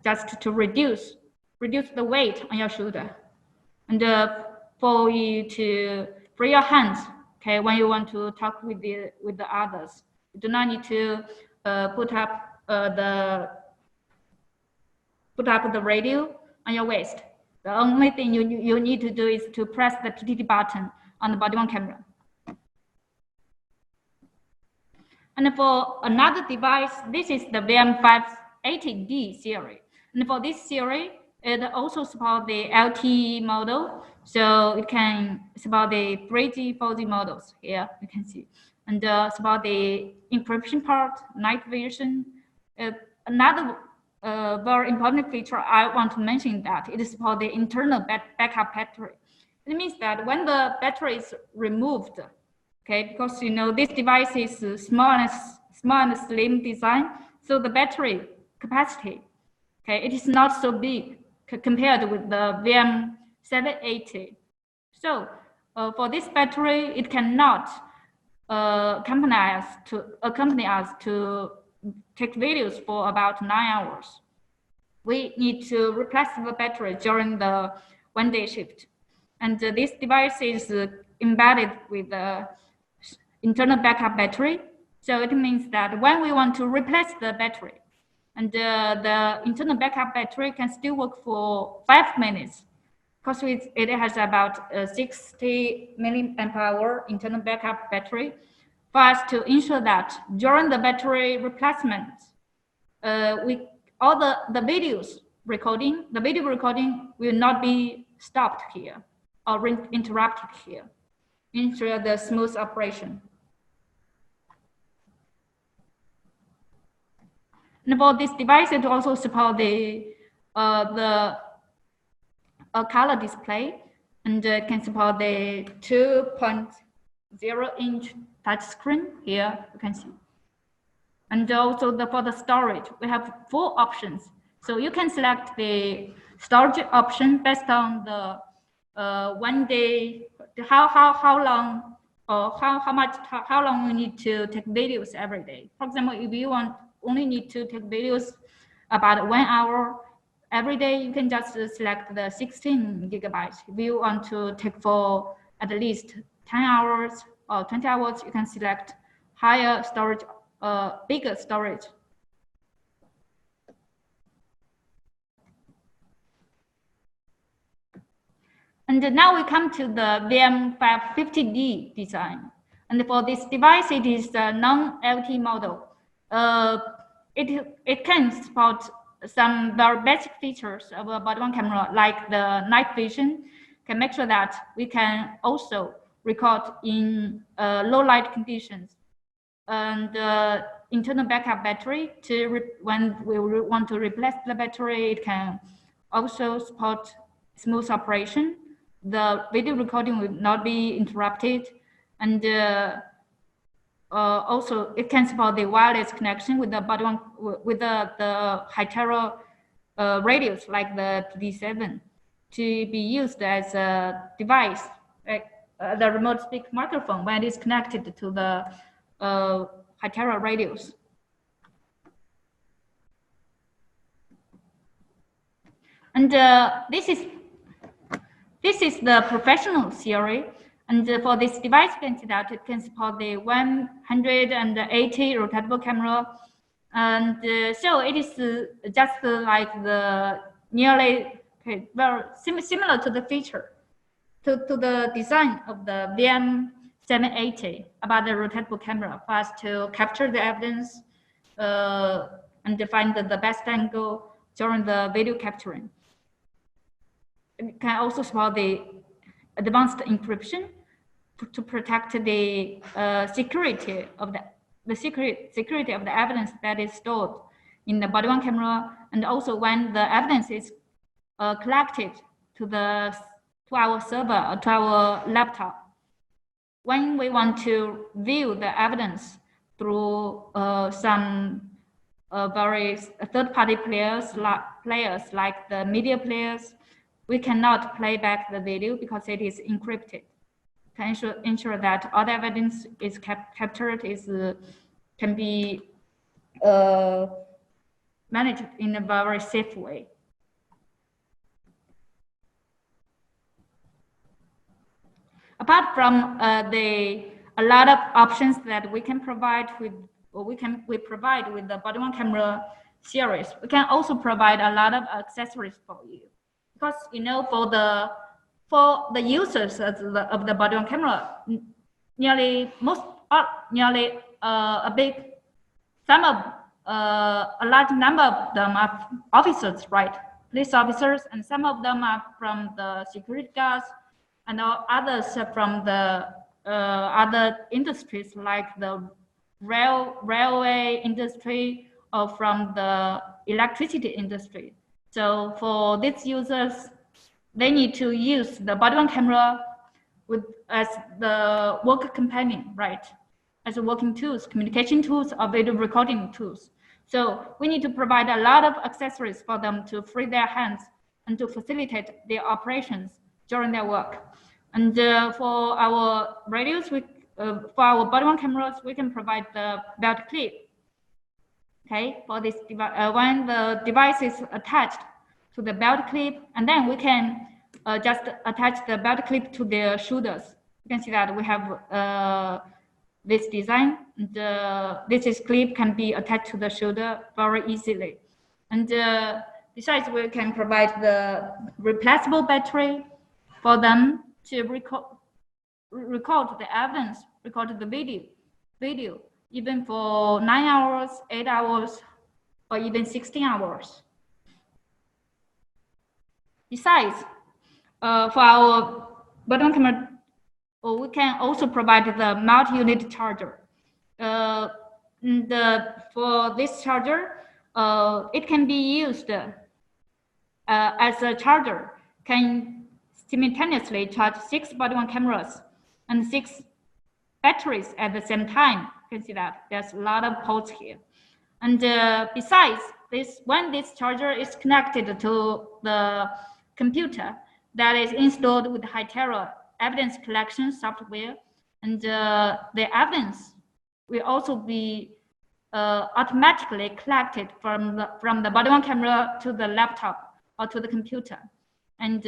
just to reduce the weight on your shoulder, and for you to free your hands. Okay, when you want to talk with the others, you do not need to put up the radio on your waist. The only thing you need to do is to press the PTT button on the body-worn camera. And for another device, this is the VM580D series. And for this series, it also supports the LTE model. So it can support the 3G, 4G models here, you can see. And support the encryption part, night vision. Another very important feature I want to mention that it supports the internal backup battery. It means that when the battery is removed, okay, because you know this device is small and slim design, so the battery capacity, okay, it is not so big compared with the VM780. So for this battery, it cannot accompany us to take videos for about 9 hours. We need to replace the battery during the one-day shift. And this device is embedded with internal backup battery. So it means that when we want to replace the battery, and the internal backup battery can still work for 5 minutes, because it has about 60 milliamp hour internal backup battery, for us to ensure that during the battery replacement, all the videos recording, the video recording will not be stopped here or interrupted here, ensure the smooth operation. And for this device, it also support the color display, and can support the 2.0-inch touchscreen. Here you can see. And also for the storage, we have 4 options. So you can select the storage option based on the 1 day, how long, or how long you need to take videos every day. For example, if you only need to take videos about 1 hour every day, you can just select the 16 gigabytes. If you want to take for at least 10 hours or 20 hours, you can select higher storage, bigger storage. And now we come to the VM550D design. And for this device, it is a non-LT model. It can support some very basic features of a body-worn camera, like the night vision, can make sure that we can also record in low light conditions. And internal backup battery, when we want to replace the battery, it can also support smooth operation. The video recording will not be interrupted, and also it can support the wireless connection with the body-worn, with the Hytera radios, like the PD7, to be used as a device, like the remote speak microphone when it is connected to the Hytera radios. And this is the professional series. And for this device, you can see that it can support the 180 rotatable camera. And so it is just like the nearly very similar to the feature, to the design of the VM780 about the rotatable camera, for us to capture the evidence and define the best angle during the video capturing. It can also support the advanced encryption to protect the security of the security of the evidence that is stored in the body-worn camera, and also when the evidence is collected to our server or to our laptop. When we want to view the evidence through some very third-party players like the media players, we cannot play back the video because it is encrypted. Can ensure that all the evidence is captured can be managed in a very safe way. Apart from a lot of options that we can provide with, or we provide with the body-worn camera series, we can also provide a lot of accessories for you. Because for the users of the body-worn camera, a large number of them are officers, right? Police officers, and some of them are from the security guards, and others from the other industries like the railway industry or from the electricity industry. So for these users, they need to use the body-worn camera as the work companion, right? As a working tools, communication tools, or video recording tools. So we need to provide a lot of accessories for them to free their hands and to facilitate their operations during their work. And for our radios, for our body-worn cameras, we can provide the belt clip. Okay, for this device, when the device is attached to the belt clip, and then we can just attach the belt clip to the shoulders. You can see that we have this design. And this clip can be attached to the shoulder very easily. And besides, we can provide the replaceable battery for them to record the evidence, record the video, even for 9 hours, 8 hours, or even 16 hours. Besides, for our bottom camera, we can also provide the multi-unit charger. For this charger, it can be used as a charger, can simultaneously charge 6 body-worn cameras and 6 batteries at the same time. You can see that there's a lot of ports here. And besides this, when this charger is connected to the computer that is installed with Hytera evidence collection software, and the evidence will also be automatically collected from the body-worn camera to the laptop or to the computer. And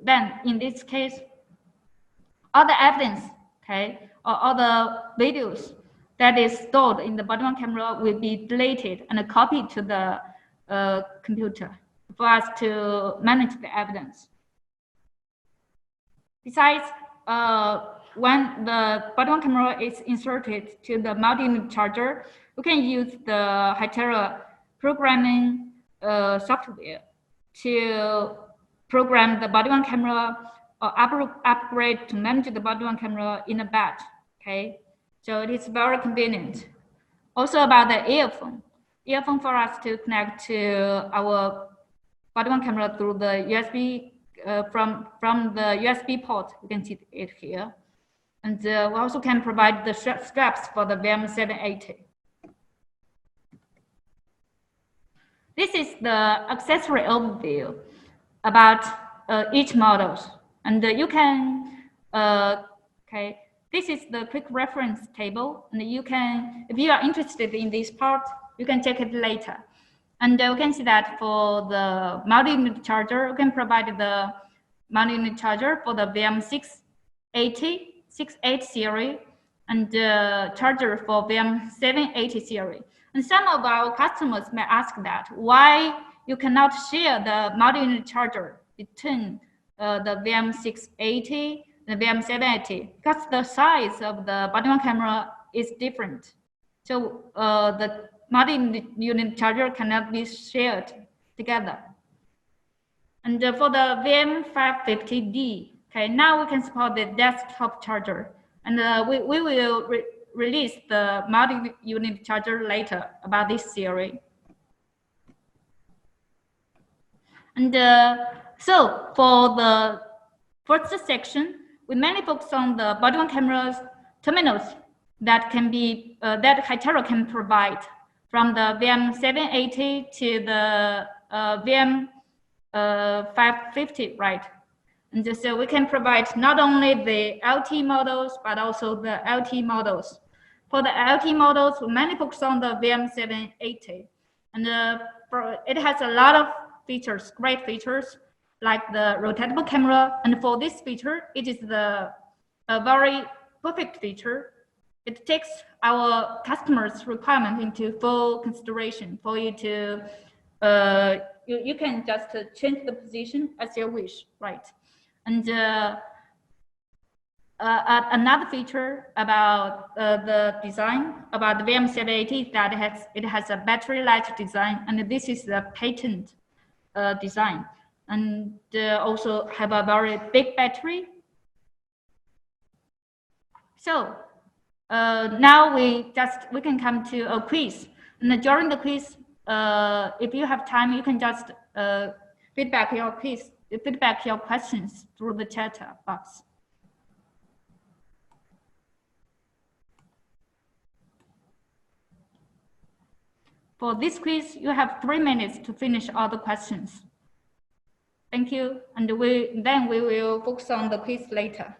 then in this case, all the evidence, okay, or all the videos that is stored in the body-worn camera will be deleted and copied to the computer for us to manage the evidence. Besides, when the body-worn camera is inserted to the multi-unit charger, we can use the Hytera programming software to program the body-worn camera or upgrade to manage the body-worn camera in a batch. Okay, so it is very convenient. Also about the earphone for us to connect to our body-worn camera through the USB from the USB port. You can see it here, and we also can provide the straps for the VM780. This is the accessory overview about each models, and you can okay. This is the quick reference table, and you can, if you are interested in this part, you can check it later. And we can see that for the multi-unit charger, we can provide the multi-unit charger for the VM680, 68 series, and the charger for VM780 series. And some of our customers may ask that, why you cannot share the multi-unit charger between the VM680 and the VM780, because the size of the body-worn camera is different. So the multi-unit charger cannot be shared together. And for the VM550D, okay, now we can support the desktop charger. And we will release the multi-unit charger later about this series. And so for the first section, we mainly focus on the body-worn cameras terminals that can be that Hytera can provide from the VM780 to the VM550, right? And so we can provide not only the LT models, but also the LT models. For the LT models, we mainly focus on the VM780. And it has a lot of features, great features, like the rotatable camera. And for this feature, it is a very perfect feature. It takes our customers' requirement into full consideration for you to, you can just change the position as you wish, right? And another feature about the design, about the VM780, is that it has a battery light design, and this is a patent design, and also have a very big battery. So now we can come to a quiz, and during the quiz, if you have time, you can just feedback your questions through the chat box. For this quiz, you have 3 minutes to finish all the questions. Thank you, and then we will focus on the quiz later.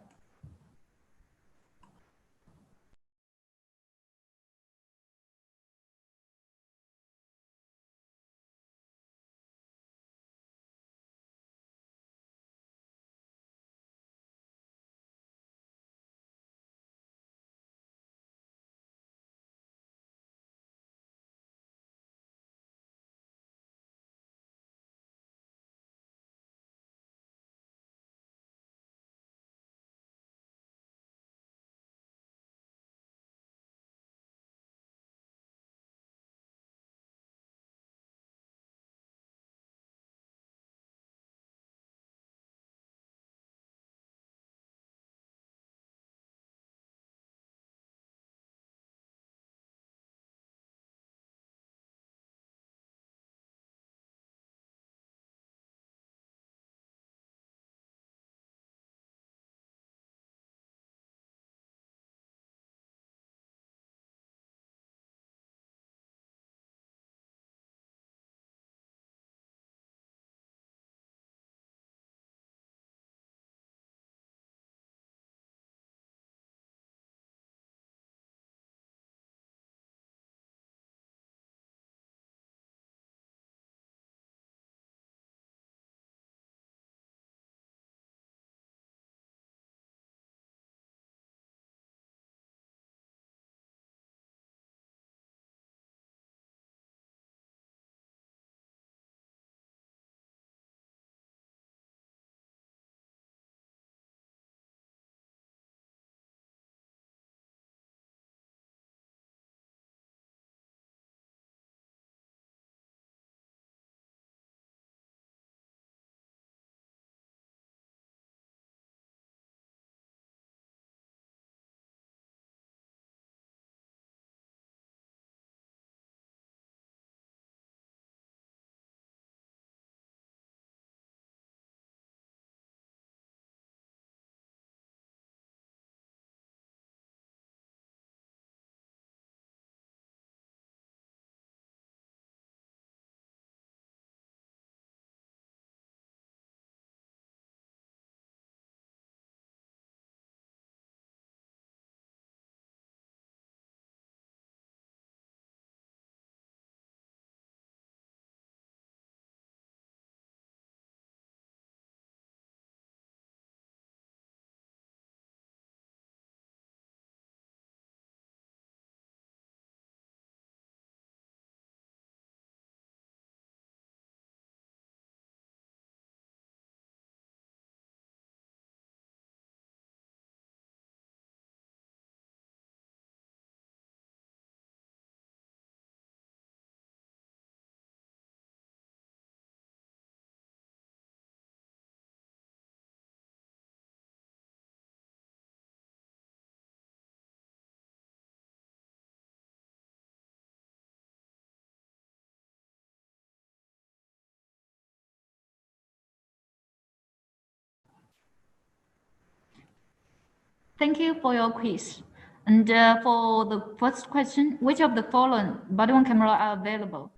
Thank you for your quiz. And for the first question, which of the following body-worn camera are available?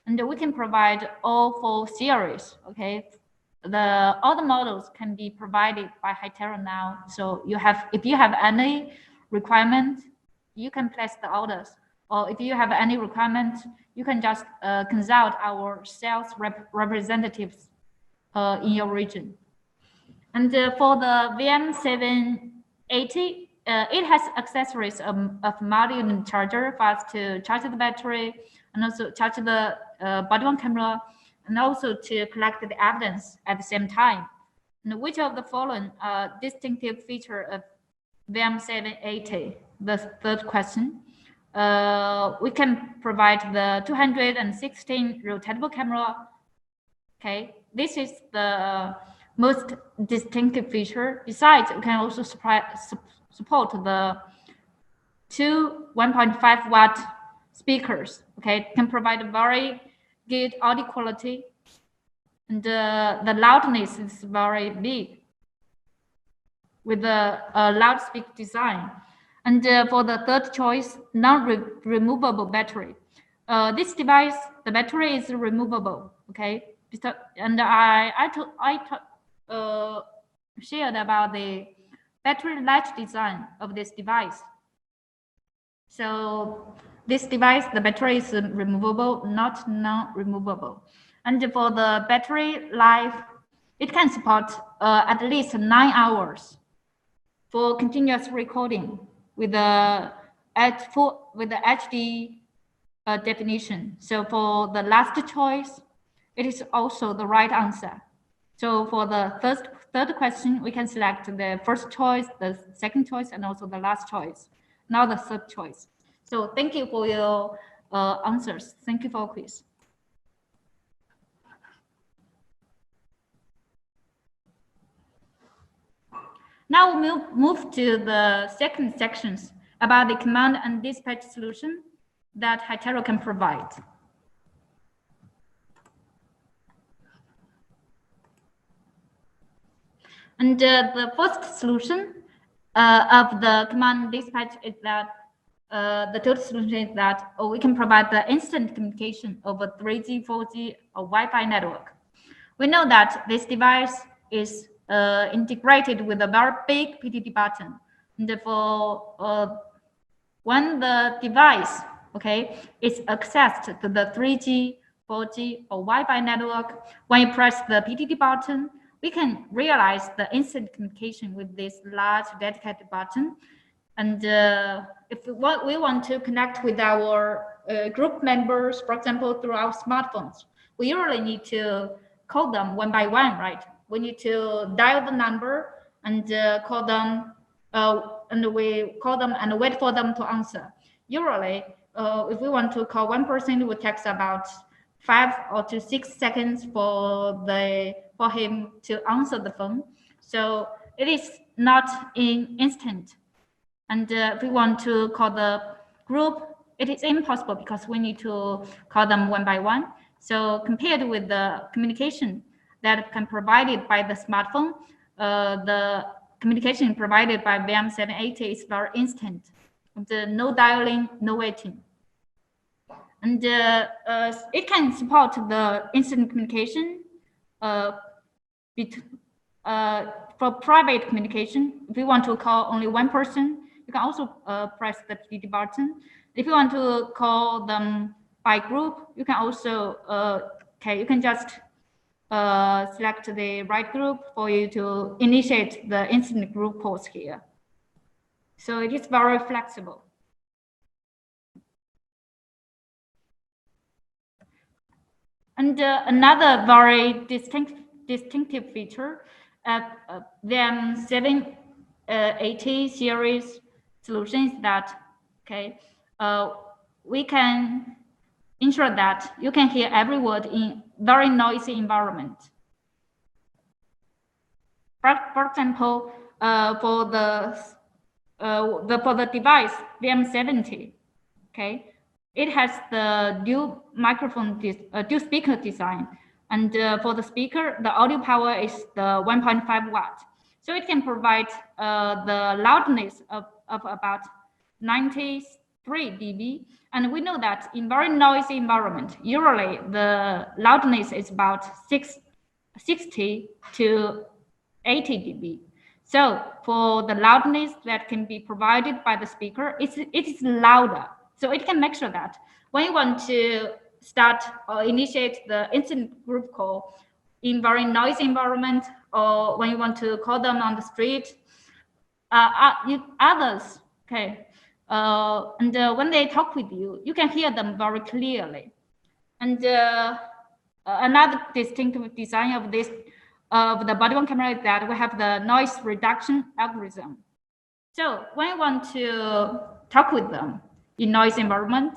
And we can provide all 4 series, okay? All the models can be provided by Hytera now. So if you have any requirement, you can place the orders. Or if you have any requirement, you can just consult our sales representatives in your region. And for the VM780, it has accessories of multi-unit charger for us to charge the battery and also charge the body-worn camera, and also to collect the evidence at the same time. And which of the following distinctive feature of VM780? The third question. We can provide the 216 rotatable camera. Okay, this is the most distinctive feature. Besides, we can also support the 2 1.5 watt speakers. Okay, can provide a very good audio quality, and the loudness is very big with the loudspeaker design. And for the third choice, non-removable battery. This device, the battery is removable. Okay, and I shared about the battery light design of this device. So this device, the battery is removable, not non-removable. And for the battery life, it can support at least 9 hours for continuous recording with the HD definition. So for the last choice, it is also the right answer. So for the third question, we can select the first choice, the second choice, and also the last choice. Now the third choice. So thank you for your answers. Thank you for your quiz. Now we'll move to the second sections about the command and dispatch solution that Hytera can provide. And the first solution of the command dispatch is that the total solution is that we can provide the instant communication over 3G, 4G, or Wi-Fi network. We know that this device is integrated with a very big PTT button. And therefore, when the device, okay, is accessed to the 3G, 4G, or Wi-Fi network, when you press the PTT button, we can realize the instant communication with this large dedicated button. And if we want to connect with our group members, for example, through our smartphones, we usually need to call them one by one, right? We need to dial the number and call them, and we call them and wait for them to answer. Usually, if we want to call one person, it would take about 5 to 6 seconds for him to answer the phone. So it is not in instant. And if we want to call the group, it is impossible because we need to call them one by one. So compared with the communication that can provided by the smartphone, the communication provided by VM780 is very instant. And, no dialing, no waiting. And it can support the instant communication for private communication. If you want to call only one person, you can also press the PTT button. If you want to call them by group, you can also, you can just select the right group for you to initiate the instant group calls here. So it is very flexible. And another very distinctive feature of VM780 series solutions that, we can ensure that you can hear every word in very noisy environment. For example, for the device VM70, it has the dual speaker design, and for the speaker, the audio power is the 1.5 watt. So it can provide the loudness of about 93 dB. And we know that in very noisy environment, usually the loudness is about 60 to 80 dB. So for the loudness that can be provided by the speaker, it is louder. So it can make sure that when you want to start or initiate the instant group call in very noisy environment, or when you want to call them on the street, others, okay, and when they talk with you, you can hear them very clearly. And another distinctive design of this of the body-worn camera is that we have the noise reduction algorithm. So when you want to talk with them in noise environment,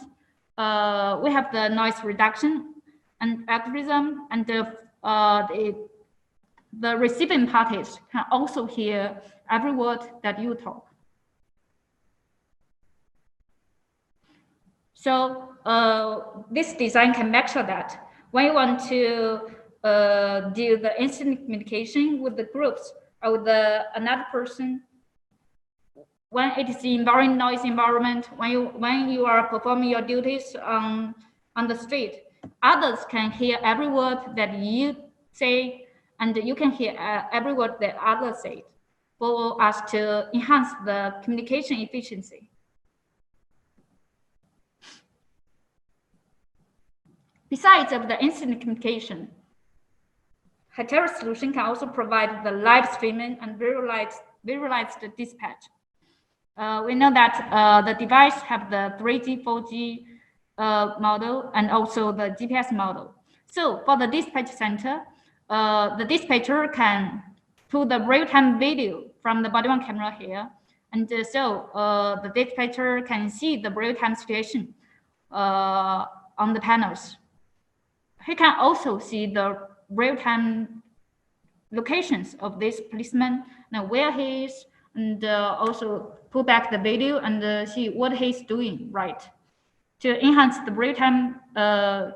we have the noise reduction and algorithm, and the receiving parties can also hear every word that you talk. So this design can make sure that when you want to do the instant communication with the groups or with another person, when it is in very noisy environment, when you are performing your duties on the street, others can hear every word that you say, and you can hear every word that others say, for us to enhance the communication efficiency. Besides of the instant communication, Hytera solution can also provide the live streaming and visualized dispatch. We know that the device have the 3G, 4G model and also the GPS model. So for the dispatch center, the dispatcher can put the real-time video from the body-worn camera here, and so the dispatcher can see the real-time situation on the panels. He can also see the real-time locations of this policeman and where he is, and also pull back the video and see what he's doing right to enhance the real-time, to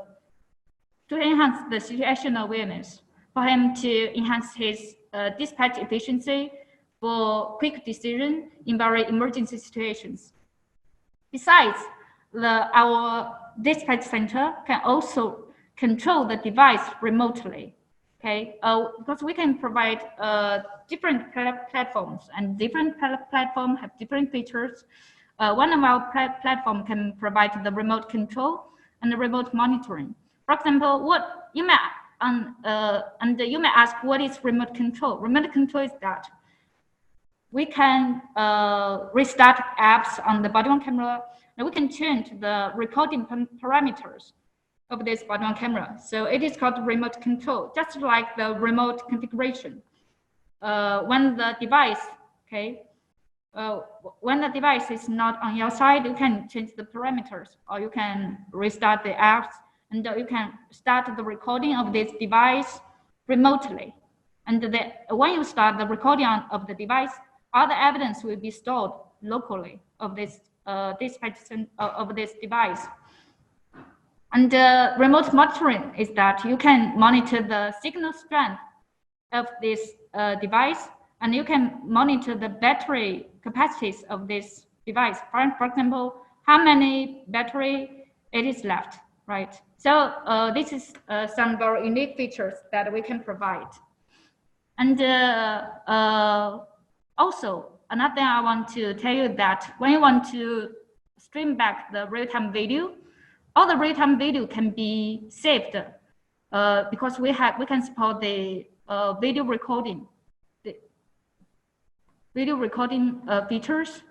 enhance the situational awareness, for him to enhance his dispatch efficiency for quick decision in very emergency situations. Besides, our dispatch center can also control the device remotely, okay? Because we can provide different platforms, and different platforms have different features. One of our platform can provide the remote control and the remote monitoring. For example, what you may and you may ask, what is remote control? Remote control is that we can restart apps on the body-worn camera, and we can change the recording parameters of this body-worn camera. So it is called remote control, just like the remote configuration. When the device, okay, when the device is not on your side, you can change the parameters, or you can restart the apps, and you can start the recording of this device remotely. And when you start the recording of the device, all the evidence will be stored locally of this dispatch of this device. And remote monitoring is that you can monitor the signal strength of this device, and you can monitor the battery capacities of this device. For example, how many battery it is left, right? So this is some very unique features that we can provide. And also, another thing I want to tell you that when you want to stream back the real-time video, all the real-time video can be saved because we can support the video recording features.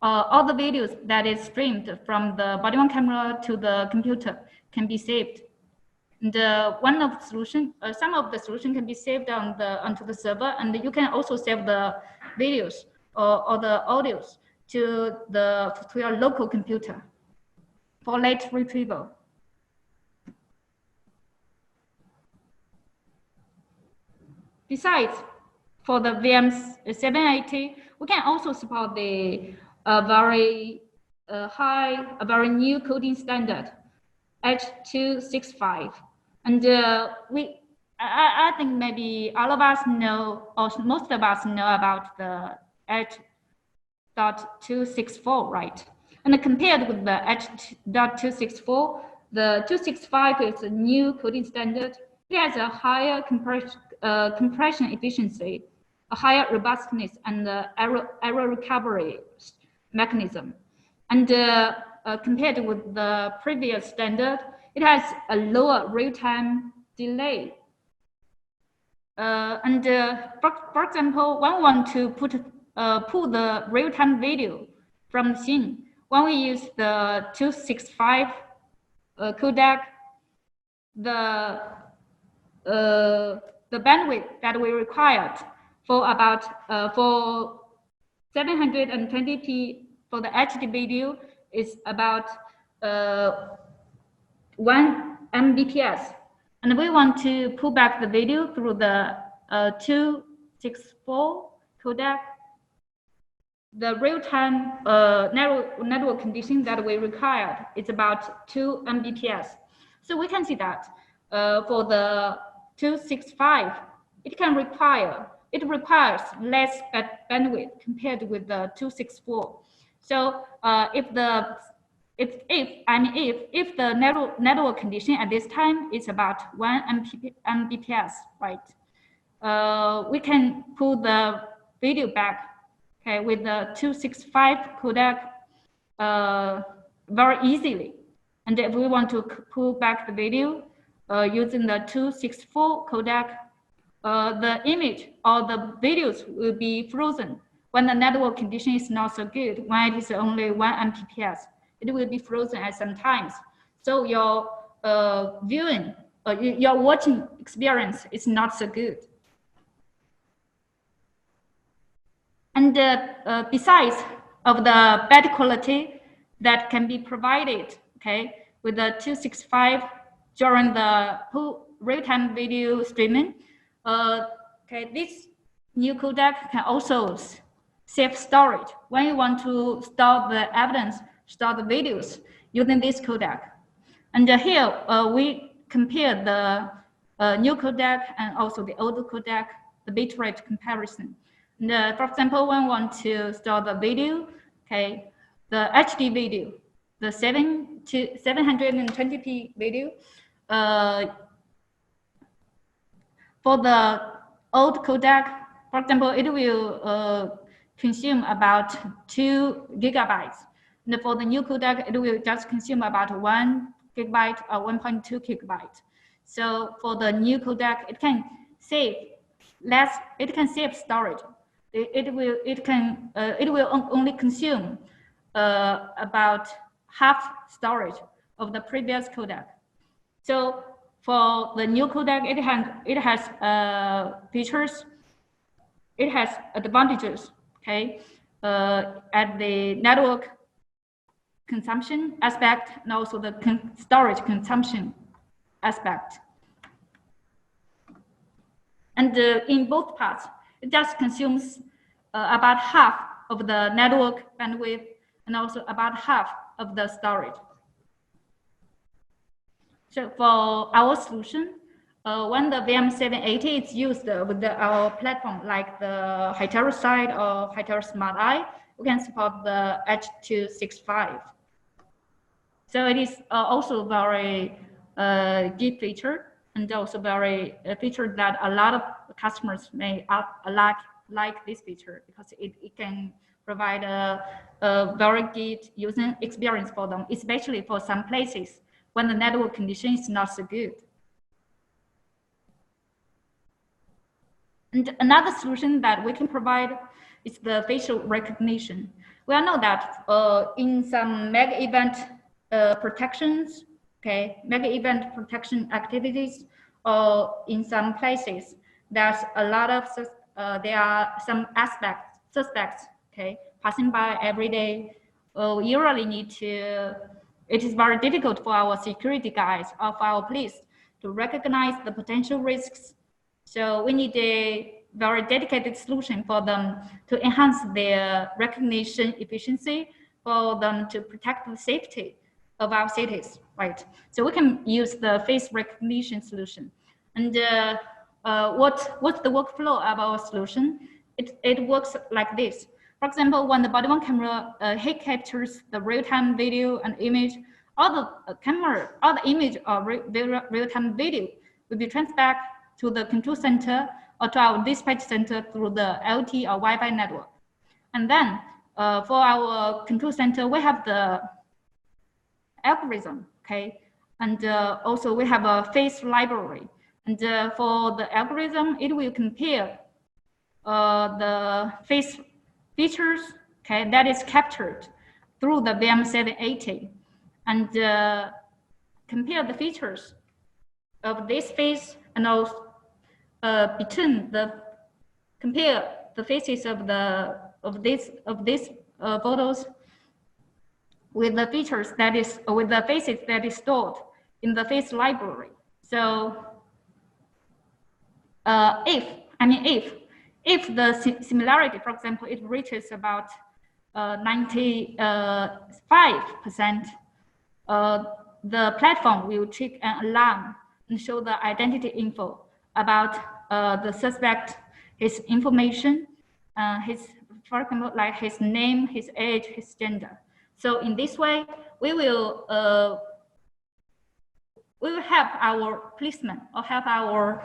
All the videos that is streamed from the body-worn camera to the computer can be saved. And one of the solution, some of the solution can be saved onto the server, and you can also save the videos or the audios to your local computer for late retrieval. Besides, for the VM780, we can also support the very new coding standard, H265. And I think maybe all of us know, or most of us know about the H.264, right? And compared with the H.264, the 265 is a new coding standard. It has a higher compression efficiency, a higher robustness, and error recovery mechanism. And compared with the previous standard, it has a lower real-time delay. For example, when we want to pull the real-time video from the scene, when we use the 265 codec, the bandwidth that we required for about for 720p for the HD video is about 1 Mbps, and we want to pull back the video through the 264 codec. The real-time network condition that we required is about 2 Mbps. So we can see that for the 265, it requires less bandwidth compared with the 264. So if the network condition at this time is about 1 Mbps, right? We can pull the video back, okay, with the 265 codec very easily. And if we want to pull back the video using the 264 codec, the image or the videos will be frozen when the network condition is not so good. When it is only 1 Mbps, it will be frozen at some times. So your viewing, your watching experience is not so good. And besides of the bad quality that can be provided, okay, with the 265 during the real-time video streaming, okay, this new codec can also save storage when you want to store the evidence, store the videos using this codec. And here we compare the new codec and also the old codec, the bitrate comparison. And, for example, when we want to store the video, okay, the HD video, the 720p video, for the old codec, for example, it will consume about 2 gigabytes. And for the new codec, it will just consume about 1 gigabyte or 1.2 gigabyte. So for the new codec, it can save less. It can save storage. It will only consume about half storage of the previous codec. So for the new codec, it has features. It has advantages. Okay, at the network consumption aspect and also the storage consumption aspect. And in both parts, it just consumes about half of the network bandwidth and also about half of the storage. So for our solution, when the VM780 is used with our platform, like the Hytera side or Hytera Smart Eye, we can support the H.265. So it is also very good feature, and also very feature that a lot of customers may like this feature, because it can provide a very good user experience for them, especially for some places when the network condition is not so good. And another solution that we can provide is the facial recognition. We all know that in some mega event protections, okay, mega event protection activities, or in some places, there's a lot of there are some suspects, okay, passing by every day. You really need to. It is very difficult for our security guys or for our police to recognize the potential risks. So we need a very dedicated solution for them to enhance their recognition efficiency, for them to protect the safety of our cities, right? So we can use the face recognition solution. And what's the workflow of our solution? It works like this. For example, when the body worn camera captures the real-time video and image, all the image or real-time video will be transferred back to the control center or to our dispatch center through the LTE or Wi-Fi network. And then for our control center, we have the algorithm, okay? And also we have a face library. And for the algorithm, it will compare the face features, okay, that is captured through the BM780, and compare the features of this face and also compare the faces of these photos with the features that is with the faces that is stored in the face library. So if the similarity, for example, it reaches about 95%, the platform will trigger an alarm and show the identity info about the suspect, his information, for example, like his name, his age, his gender. So in this way, we will help our policemen or help our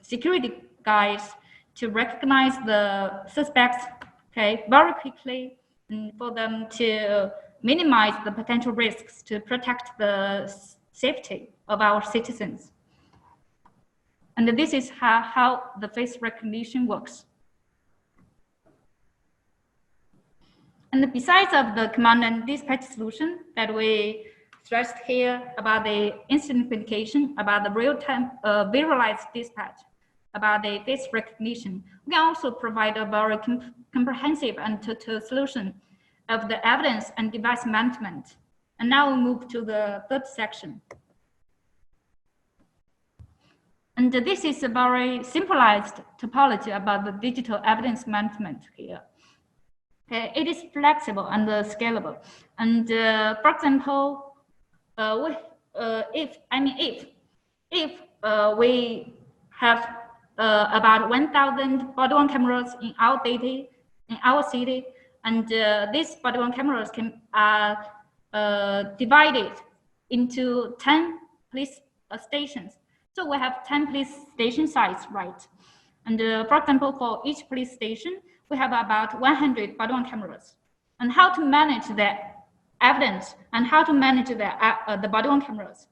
security guys to recognize the suspects, okay, very quickly, and for them to minimize the potential risks to protect the safety of our citizens. And this is how the face recognition works. And besides of the command and dispatch solution that we stressed here about the instant communication, about the real-time visualized dispatch, about the face recognition, we can also provide a very comprehensive and total solution of the evidence and device management. And now we move to the third section. And this is a very simplified topology about the digital evidence management here. It is flexible and scalable. And for example, if we have about 1,000 body-worn cameras in our city, and these body-worn cameras can divided into 10 police stations. So we have 10 police station sites, right? And for example, for each police station, we have about 100 body-worn cameras. And how to manage the evidence and how to manage the body-worn cameras.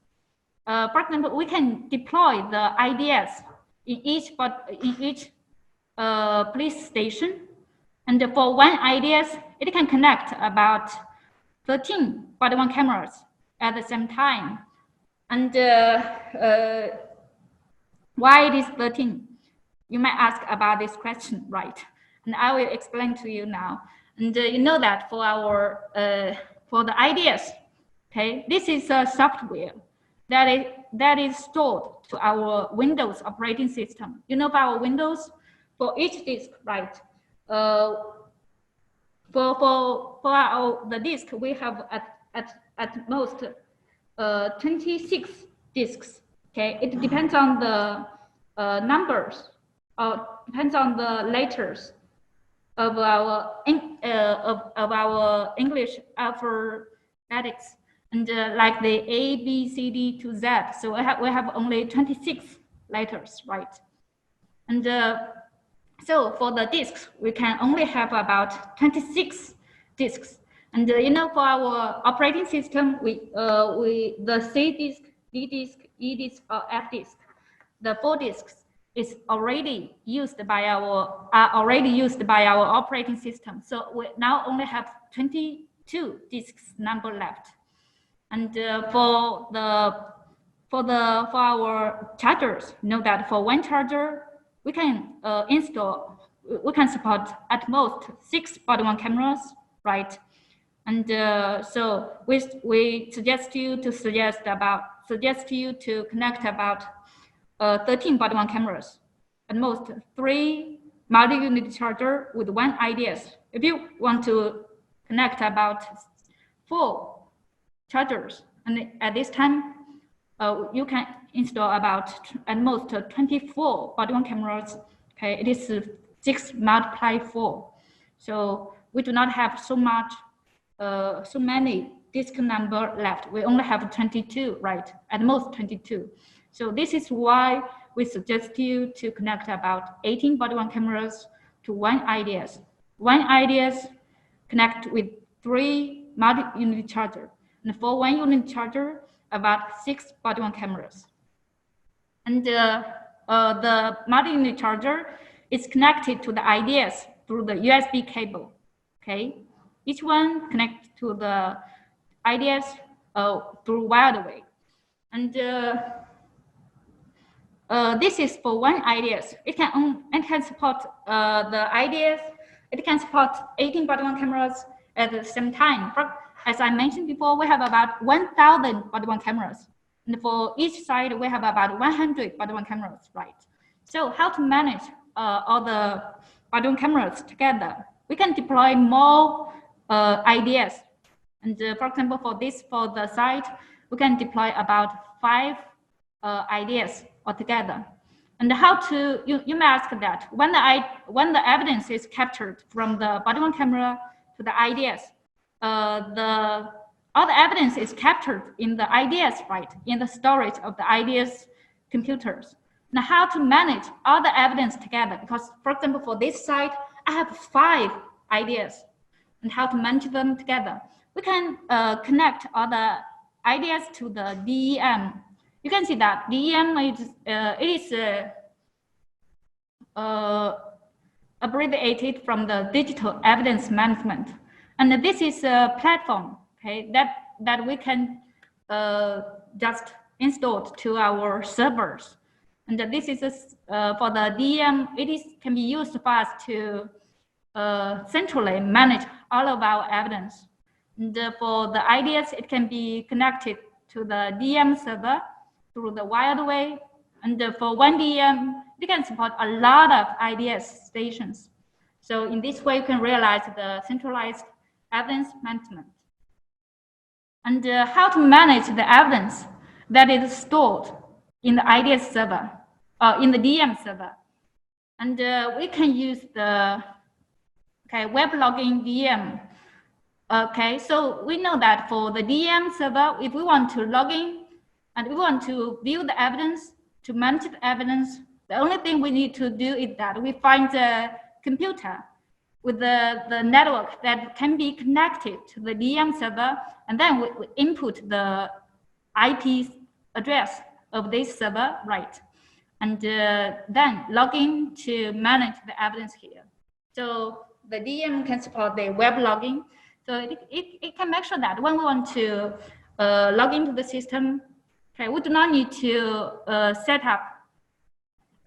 For example, we can deploy the IDS in each police station. And for one IDS, it can connect about 13 body-worn cameras at the same time. And why it is 13? You might ask about this question, right? And I will explain to you now. And you know that for our for the IDS, okay, this is a software that is stored to our Windows operating system. You know, for our Windows, for each disk, right? For the disk, we have at most 26 disks. Okay, it depends on the numbers, or depends on the letters of our English alphabetics, and like the A, B, C, D to Z. So we have only 26 letters, right? And so for the disks, we can only have about 26 disks. And you know, for our operating system, the C disk, D disk, E disk, or F disk, the 4 disks is already used by our operating system. So we now only have 22 disks number left. And for our chargers, you know that for one charger, we can support at most 6 body-worn cameras, right? And so we suggest you to connect about 13 body-worn cameras, at most 3 multi-unit charger with 1 IDS. If you want to connect about 4 chargers, and at this time, you can install about at most 24 body-worn cameras. Okay, it is 6 multiplied 4. So we do not have so many disk number left. We only have 22, right? At most 22. So this is why we suggest you to connect about 18 body-worn cameras to one IDS. One IDS connect with 3 multi-unit charger. And for 1 unit charger, about 6 body-worn cameras. And the multi-unit charger is connected to the IDS through the USB cable. Okay, each one connects to the IDS through wired way. And this is for one IDS. It can support the IDS. It can support 18 body-worn cameras at the same time. As I mentioned before, we have about 1,000 body-worn cameras. And for each side, we have about 100 body-worn cameras, right? So how to manage all the body-worn cameras together? We can deploy more IDS. And for example, for the site, we can deploy about 5 IDS altogether. And how to, you may ask that, when the evidence is captured from the body-worn camera to the IDS, all the evidence is captured in the IDS, right? In the storage of the IDS computers. Now, how to manage all the evidence together? Because, for example, for this site, I have 5 IDS, and how to manage them together? We can connect all the IDS to the DEM. You can see that DEM is abbreviated from the digital evidence management, and this is a platform, okay, that we can just install to our servers. And this is for the DEM. Can be used for us to centrally manage all of our evidence. And for the IDS, it can be connected to the DEM server through the wired way. And for one DEM, it can support a lot of IDS stations. So in this way, you can realize the centralized evidence management. And how to manage the evidence that is stored in the IDS server, in the DEM server. And we can use the web logging DEM. Okay, so we know that for the DEM server, if we want to log in and we want to view the evidence, to manage the evidence, the only thing we need to do is that we find a computer with the network that can be connected to the DEM server, and then we input the IP address of this server, right? And then log in to manage the evidence here. So the DEM can support the web logging. So it can make sure that when we want to log into the system, okay, we do not need to set up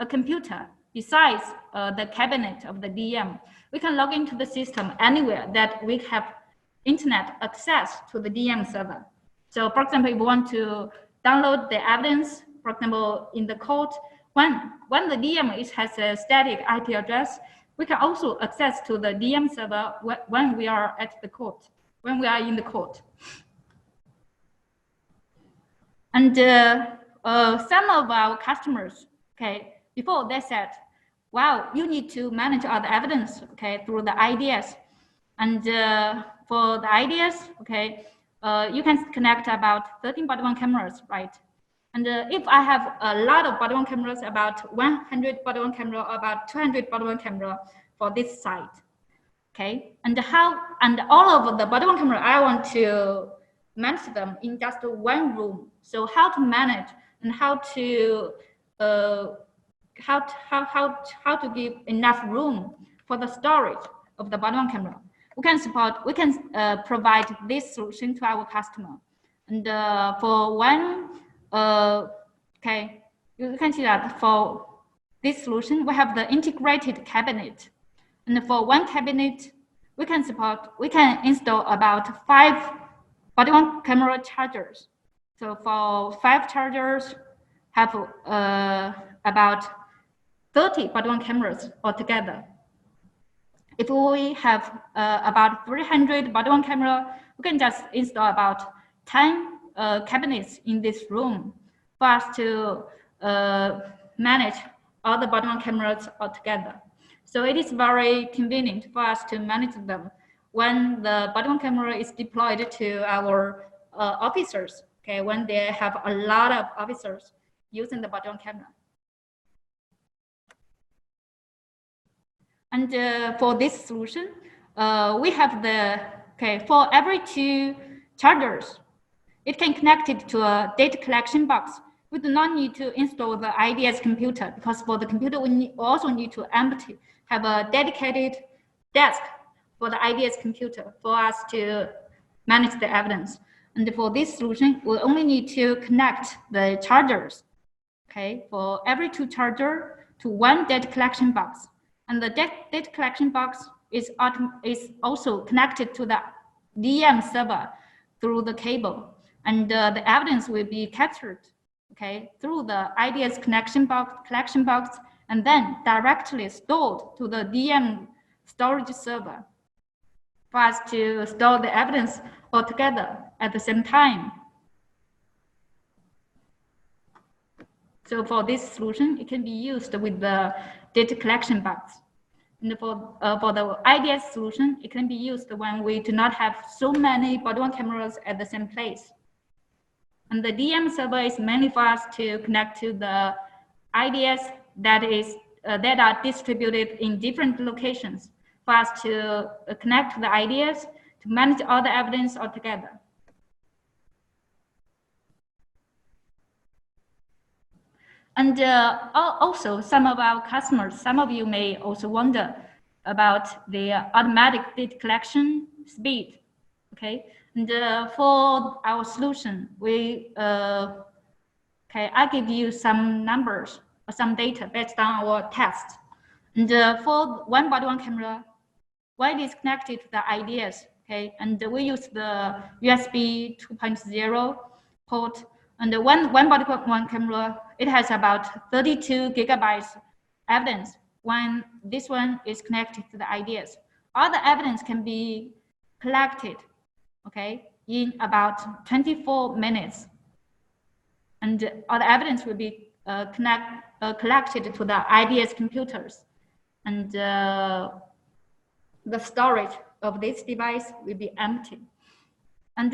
a computer besides the cabinet of the DEM. We can log into the system anywhere that we have internet access to the DEM server. So for example, if we want to download the evidence, for example, in the court, when the DEM has a static IP address, we can also access to the DEM server when we are at the court, when we are in the court. And some of our customers, okay, before they said, wow, you need to manage all the evidence, okay, through the IDS. And for the IDS, okay, you can connect about 13 body-worn cameras, right? And if I have a lot of body-worn cameras, about 100 body-worn camera, or about 200 body-worn camera for this site, okay? And all of the body-worn camera, I want to manage them in just one room. So how to manage and how to give enough room for the storage of the body-worn camera? We can provide this solution to our customer. And for one, okay, you can see that for this solution, we have the integrated cabinet. And for one cabinet, we can install about 5 body-worn camera chargers. So for 5 chargers, have about 30 body-worn cameras altogether. If we have about 300 body-worn camera, we can just install about 10 cabinets in this room. for us to manage all the body-worn cameras altogether. So it is very convenient for us to manage them when the body-worn camera is deployed to our officers, okay, when they have a lot of officers using the body-worn camera. And for this solution, we have for every 2 chargers, it can connect it to a data collection box. We do not need to install the IDS computer, because for the computer, we also need to have a dedicated desk for the IDS computer for us to manage the evidence. And for this solution, we only need to connect the chargers, okay, for every 2 charger to 1 data collection box. And the data collection box is also connected to the DM server through the cable. And the evidence will be captured, okay, through the IDS collection box, and then directly stored to the DM storage server for us to store the evidence all together at the same time. So for this solution, it can be used with the data collection box. And for the IDS solution, it can be used when we do not have so many body-worn cameras at the same place. And the DM server is mainly for us to connect to the IDS that are distributed in different locations, for us to connect to the IDS to manage all the evidence altogether. And also, some of our customers, some of you may also wonder about the automatic data collection speed, okay? And for our solution, I give you some numbers or some data based on our test. And for 1 body-worn camera, when it is connected to the IDS, okay, and we use the USB 2.0 port, and one body-worn camera, it has about 32 gigabytes evidence when this one is connected to the IDS. All the evidence can be collected, okay, in about 24 minutes. And all the evidence will be collected to the IDS computers. And the storage of this device will be empty. And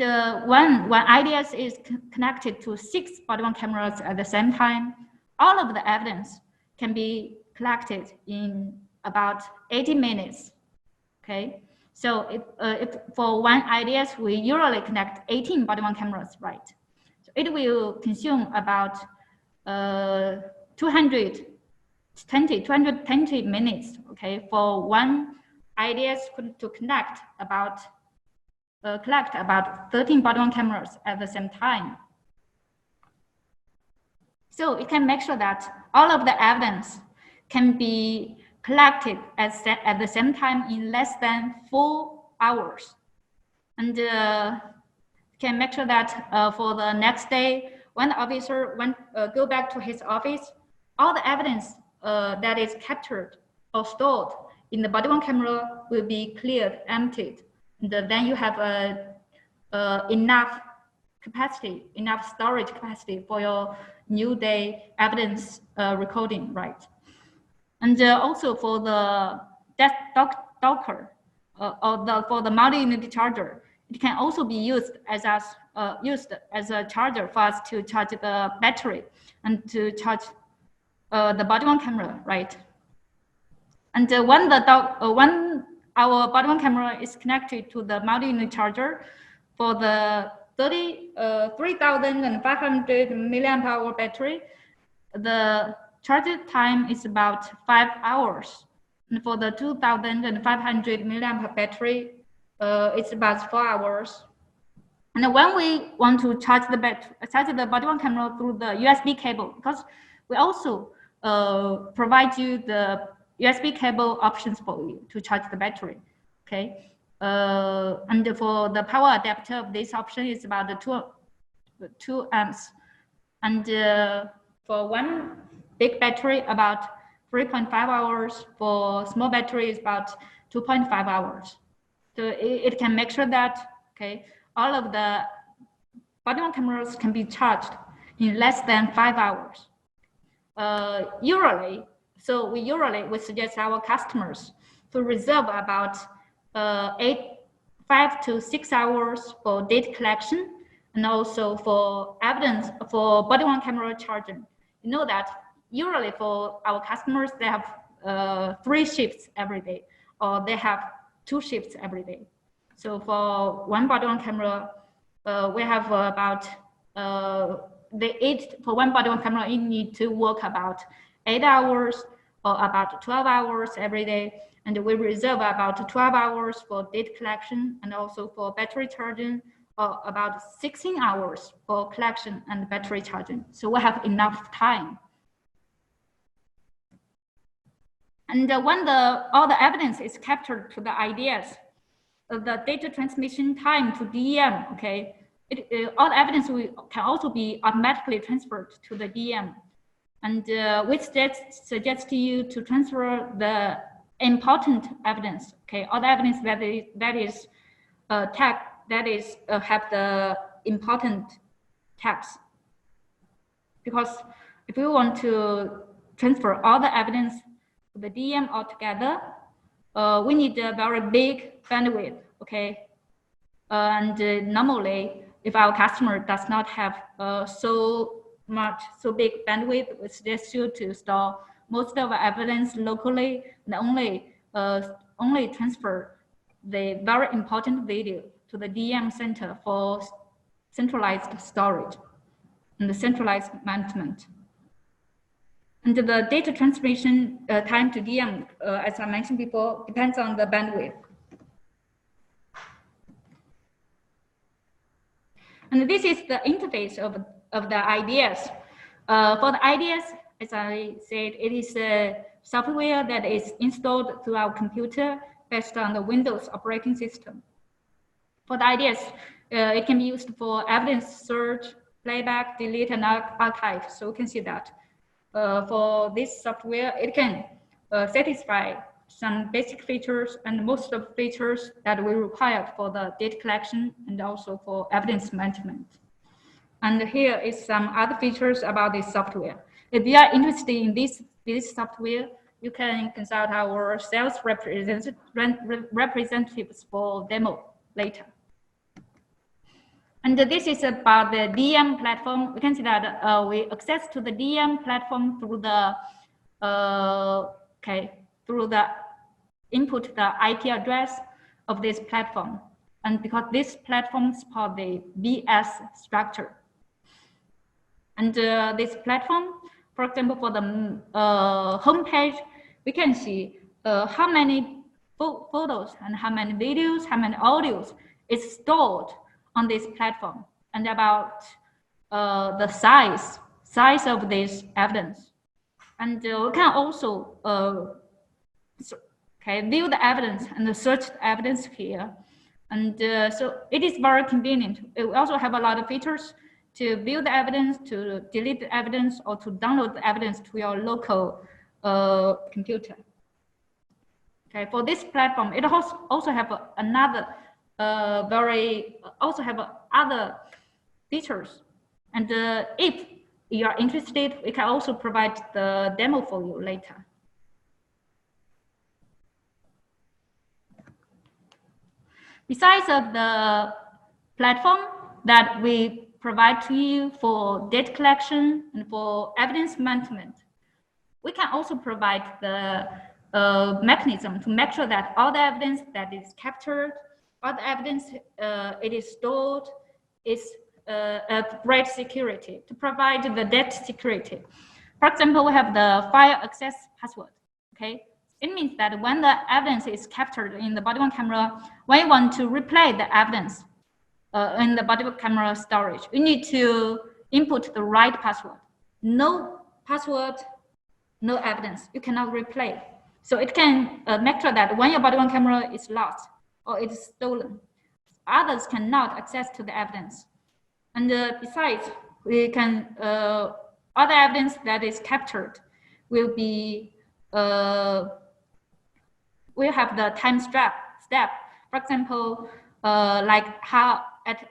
when IDS is connected to 6 body-worn cameras at the same time, all of the evidence can be collected in about 80 minutes, okay? So for 1 IDS, we usually connect 18 body-worn cameras, right? So it will consume about 220 minutes, okay, for 1 IDS to collect about 13 body-worn cameras at the same time. So it can make sure that all of the evidence can be collected at the same time in less than 4 hours. And can make sure that for the next day, when the officer go back to his office, all the evidence that is captured or stored in the body-worn camera will be cleared, emptied. And then you have enough capacity, enough storage capacity for your new day evidence recording, right? And also for the Docker for the multi-unit charger, it can also be used as a charger for us to charge the battery and to charge the body-worn camera, right? And when our body-worn camera is connected to the multi-unit charger, for the 3,500 milliamp hour battery, the charge time is about 5 hours. And for the 2,500 milliamp battery, it's about 4 hours. And when we want to charge the body-worn camera through the USB cable, because we also provide you the USB cable options for you to charge the battery, okay? And for the power adapter of this option is about 2 amps. And for 1 big battery, about 3.5 hours. For small battery is about 2.5 hours. So it can make sure that, okay, all of the body-worn cameras can be charged in less than 5 hours. Usually, we suggest our customers to reserve about 5 to 6 hours for data collection, and also for evidence for body-worn camera charging. You know that usually for our customers, they have 3 shifts every day, or they have 2 shifts every day. So for one body-worn camera, we have about for one body-worn camera, you need to work about 8 hours or about 12 hours every day. And we reserve about 12 hours for data collection and also for battery charging, or about 16 hours for collection and battery charging. So we have enough time. And when all the evidence is captured to the IDS, the data transmission time to DEM, okay, all the evidence can also be automatically transferred to the DEM. And we suggest you to transfer the important evidence, okay, all the evidence have the important tags. Because if we want to transfer all the evidence to the DEM altogether, we need a very big bandwidth, okay? Normally, if our customer does not have so big bandwidth, we suggest you to store most of the evidence locally and only transfer the very important video to the DEM center for centralized storage and the centralized management. And the data transmission time to DEM, as I mentioned before, depends on the bandwidth. And this is the interface of the IDS. For the IDS, as I said, it is a software that is installed to our computer based on the Windows operating system. For the IDS, it can be used for evidence search, playback, delete, and archive. So you can see that. For this software, it can satisfy some basic features and most of the features that we require for the data collection and also for evidence management. And here is some other features about this software. If you are interested in this software, you can consult our sales representatives for demo later. And this is about the DEM platform. We can see that we access to the DEM platform through the input the IP address of this platform. And because this platform supports the VS structure. And this platform, for example, for the homepage, we can see how many photos and how many videos, how many audios is stored on this platform, and about the size of this evidence. And we can also view the evidence and search the evidence here. And so it is very convenient. We also have a lot of features to view the evidence, to delete the evidence, or to download the evidence to your local computer. Okay, for this platform, it also have other features. And if you are interested, we can also provide the demo for you later. Besides of the platform that we provide to you for data collection and for evidence management, we can also provide the mechanism to make sure that all the evidence that is captured, all the evidence it is stored is at great security, to provide the data security. For example, we have the file access password, okay? It means that when the evidence is captured in the body-worn camera, when you want to replay the evidence in the body-worn camera storage, you need to input the right password. No password, no evidence, you cannot replay. So it can make sure that when your body-worn camera is lost or it is stolen, others cannot access to the evidence. And besides, we can other evidence that is captured will be we have the time step. For example, like at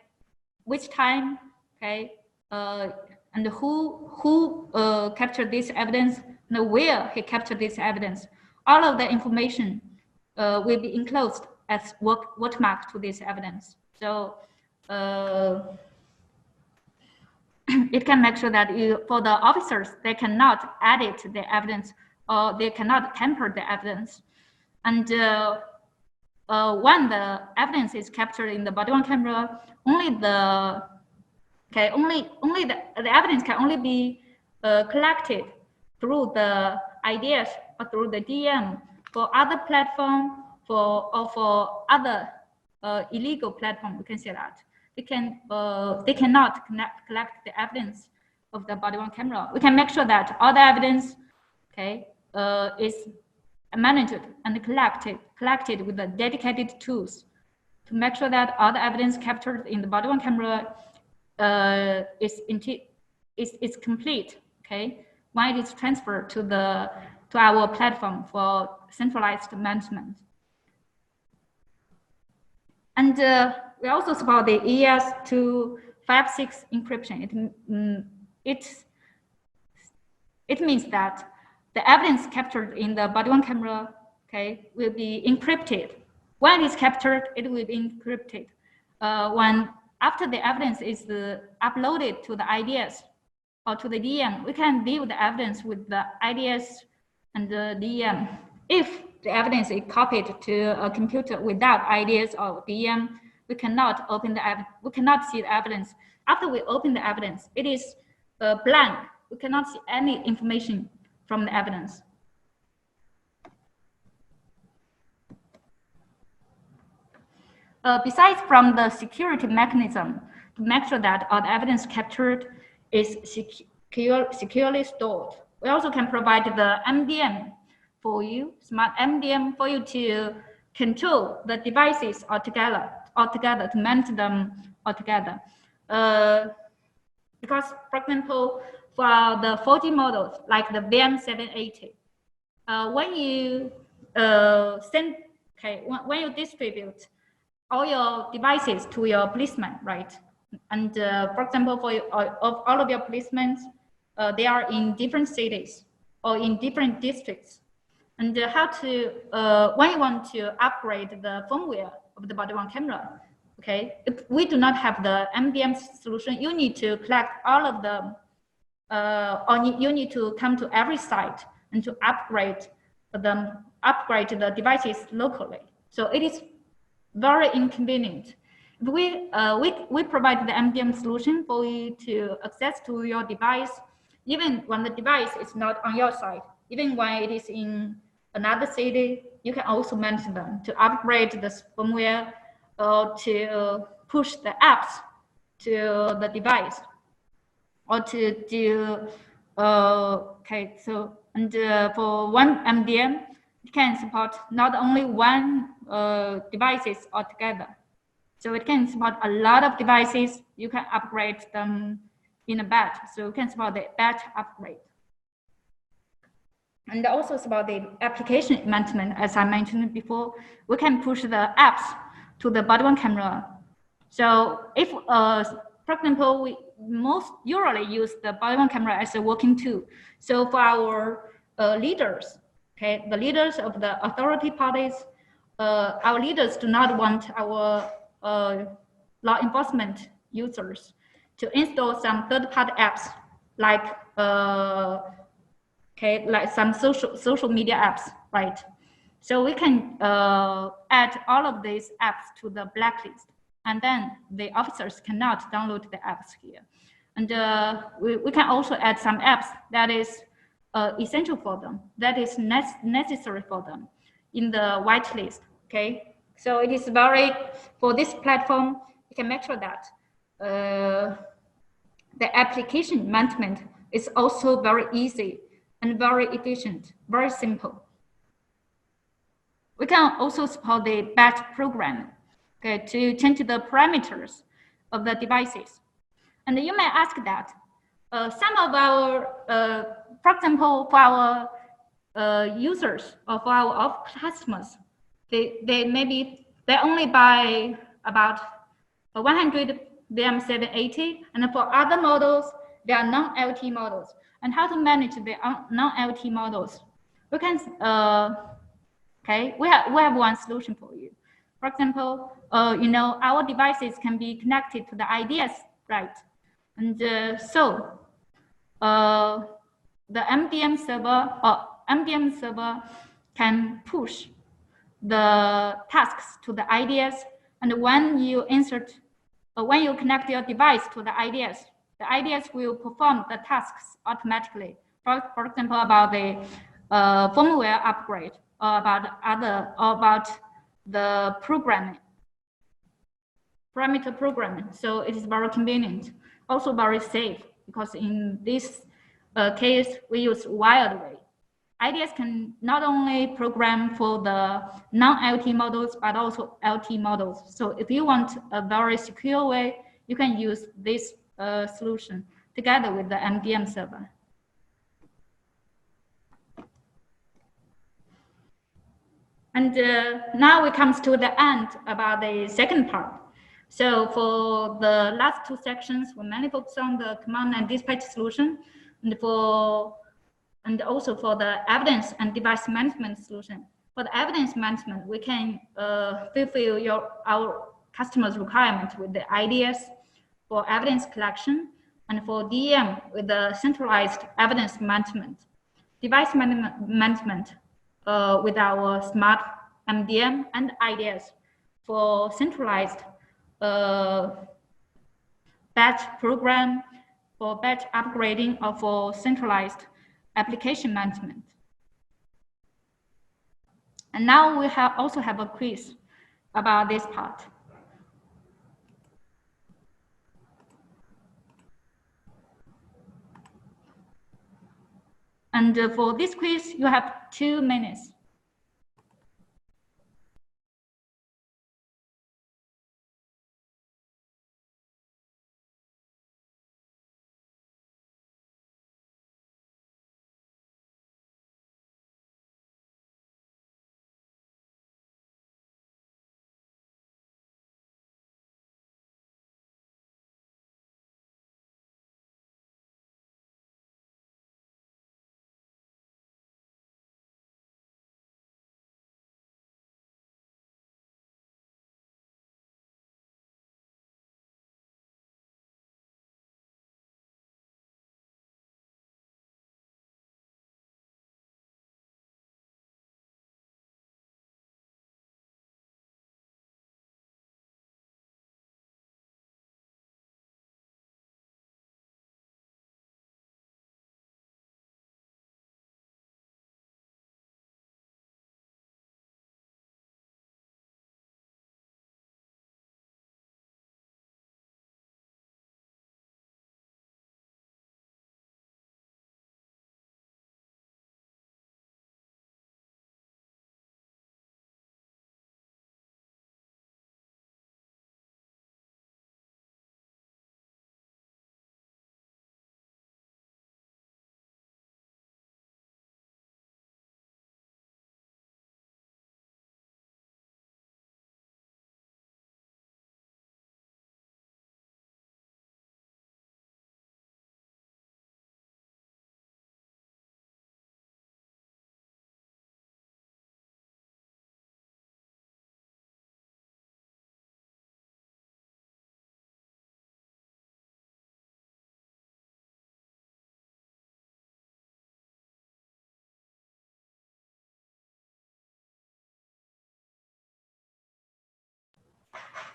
which time, okay, and and who captured this evidence, and where he captured this evidence. All of the information will be enclosed as watermark to this evidence. So it can make sure that for the officers, they cannot edit the evidence or they cannot tamper the evidence. And when the evidence is captured in the body-worn camera, only the evidence can only be collected through the IDS or through the DM for other platform or for other illegal platform. We can say that they cannot collect the evidence of the body-worn camera. We can make sure that all the evidence, is managed and collected with the dedicated tools to make sure that all the evidence captured in the body-worn camera is complete. When it is transferred to our platform for centralized management. And we also support the ES256 encryption. It means that the evidence captured in the body-worn camera, will be encrypted. When it's captured, it will be encrypted. After the evidence is uploaded to the IDS or to the DM, we can view the evidence with the IDS and the DM. If the evidence is copied to a computer without IDS or DM, we cannot open the evidence. We cannot see the evidence. After we open the evidence, it is blank. We cannot see any information from the evidence. Besides from the security mechanism to make sure that all the evidence captured is securely stored, we also can provide the MDM for you, smart MDM for you to control the devices altogether to manage them altogether. Because, for example, for the 4G models like the VM780, when you when you distribute all your devices to your policemen, right? And for example, for all of your policemen, they are in different cities or in different districts. And how to, when you want to upgrade the firmware of the body-worn camera, if we do not have the MDM solution, you need to collect all of them, or you need to come to every site and to upgrade the devices locally. So it is very inconvenient. We provide the MDM solution for you to access to your device, even when the device is not on your side, even when it is in another city, you can also manage them to upgrade the firmware or to push the apps to the device, or to do for one MDM, it can support not only one devices altogether. So it can support a lot of devices. You can upgrade them in a batch. So you can support the batch upgrade. And also support the application management, as I mentioned before. We can push the apps to the body-worn camera. So if, for example, we most usually use the body-worn camera as a working tool. So for our leaders, the leaders of the authority parties, our leaders do not want our law enforcement users to install some third-party apps like like some social media apps, right? So we can add all of these apps to the blacklist, and then the officers cannot download the apps here. And we can also add some apps that is essential for them, that is necessary for them in the whitelist. So it is very, for this platform, you can make sure that the application management is also very easy and very efficient, very simple. We can also support the batch program, to change the parameters of the devices. And you may ask that some of our, for example, for our users or for our customers, they only buy about 100 VM780, and for other models, they are non-LT models. And how to manage the non-LT models? We can, okay, we have one solution for you. For example, you know, our devices can be connected to the IDS, right? And so the MDM server can push the tasks to the IDS, and when you when you connect your device to the IDS will perform the tasks automatically. For example, about the firmware upgrade, or about the parameter programming. So it is very convenient, also very safe, because in this case we use wired array. IDS can not only program for the non-LT models, but also LT models. So if you want a very secure way, you can use this solution together with the MDM server. And now we come to the end about the second part. So for the last two sections, we mainly focus on the command and dispatch solution, and also for the evidence and device management solution. For the evidence management, we can fulfill our customers' requirement with the IDS for evidence collection, and for DEM with the centralized evidence management. Device management with our smart MDM and IDS for centralized batch program, for batch upgrading, or for centralized application management. And now we also have a quiz about this part. And for this quiz, you have 2 minutes.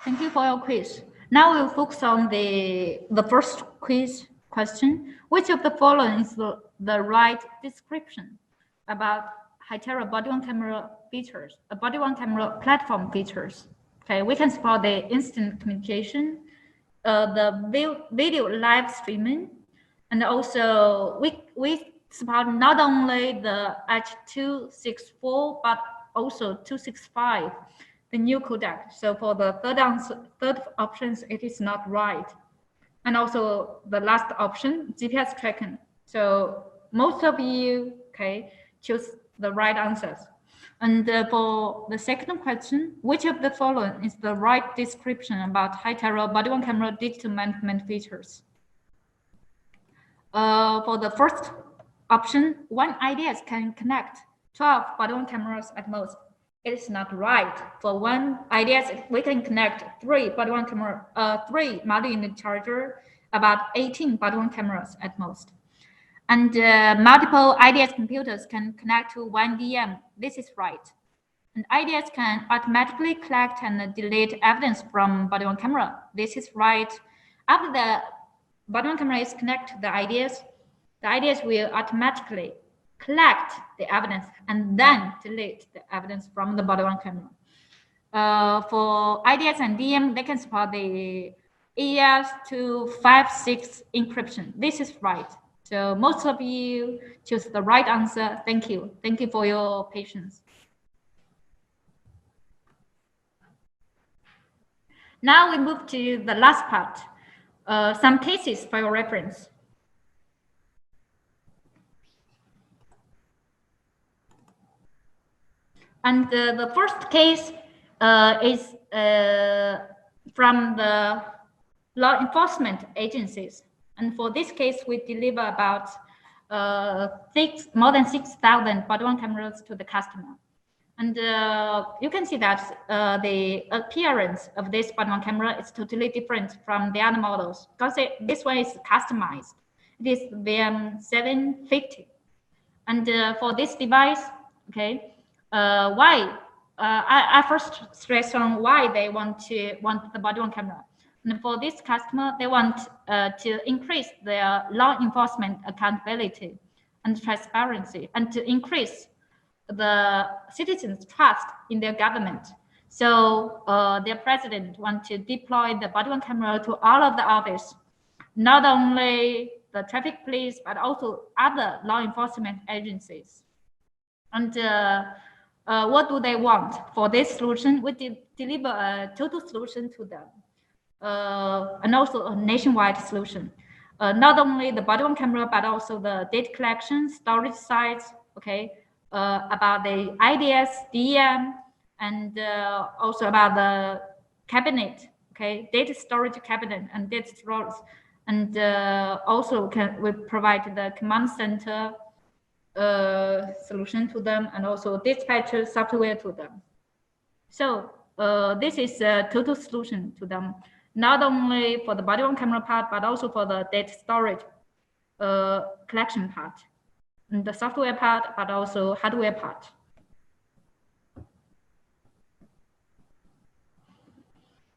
Thank you for your quiz. Now we'll focus on the first quiz question. Which of the following is the right description about Hytera body-worn camera features, body-worn camera platform features? Okay, we can support the instant communication, the video live streaming, and also we support not only the H.264 but also 265. The new codec. So for the third options, it is not right. And also the last option, GPS tracking. So most of you, okay, choose the right answers. And for the second question, which of the following is the right description about Hytera body-worn camera digital management features? For the first option, one IDS can connect 12 body-worn cameras at most. It is not right. For one IDS, we can connect 3 body-worn camera, 3 multi-unit charger, about 18 body-worn cameras at most. And multiple IDS computers can connect to one DM. This is right. And IDS can automatically collect and delete evidence from body-worn camera. This is right. After the body-worn camera is connected to the IDS will automatically collect the evidence and then delete the evidence from the body-worn camera. For IDS and DM, they can support the AES 256 encryption. This is right. So most of you choose the right answer. Thank you. Thank you for your patience. Now we move to the last part, some cases for your reference. And the first case is from the law enforcement agencies. And for this case, we deliver about more than 6,000 body-worn cameras to the customer. And you can see that the appearance of this body-worn camera is totally different from the other models because this one is customized. It is VM750. And for this device, okay, why? I first stress on why they want the body-worn camera. And for this customer, they want to increase their law enforcement accountability and transparency, and to increase the citizens' trust in their government. So their president wants to deploy the body-worn camera to all of the office, not only the traffic police, but also other law enforcement agencies. And what do they want? For this solution, we deliver a total solution to them, and also a nationwide solution. Not only the body-worn camera, but also the data collection, storage sites, okay, about the IDS, DM, and also about the cabinet, okay, data storage cabinet and data storage, and also we provide the command center solution to them, and also dispatcher software to them. So this is a total solution to them, not only for the body-worn camera part, but also for the data storage collection part, and the software part, but also hardware part.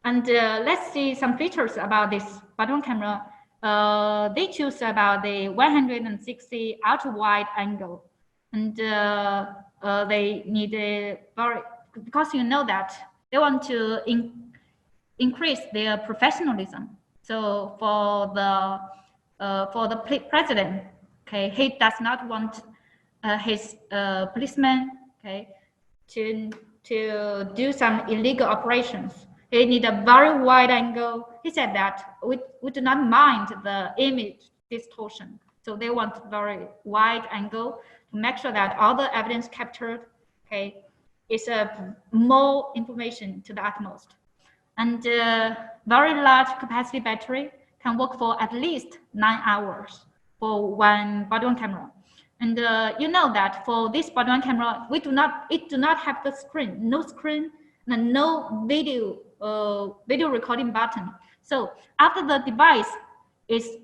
And let's see some features about this body-worn camera. They choose about the 160 ultra-wide angle, and they need a very, because you know that they want to increase their professionalism. So for the president, okay, he does not want his policemen, okay, to do some illegal operations. He need a very wide angle. He said that we do not mind the image distortion. So they want very wide angle to make sure that all the evidence captured, okay, is more information to the utmost. And very large capacity battery can work for at least 9 hours for one body-worn camera. And you know that for this body-worn camera, it do not have the screen, no screen, and no video recording button. So after the device is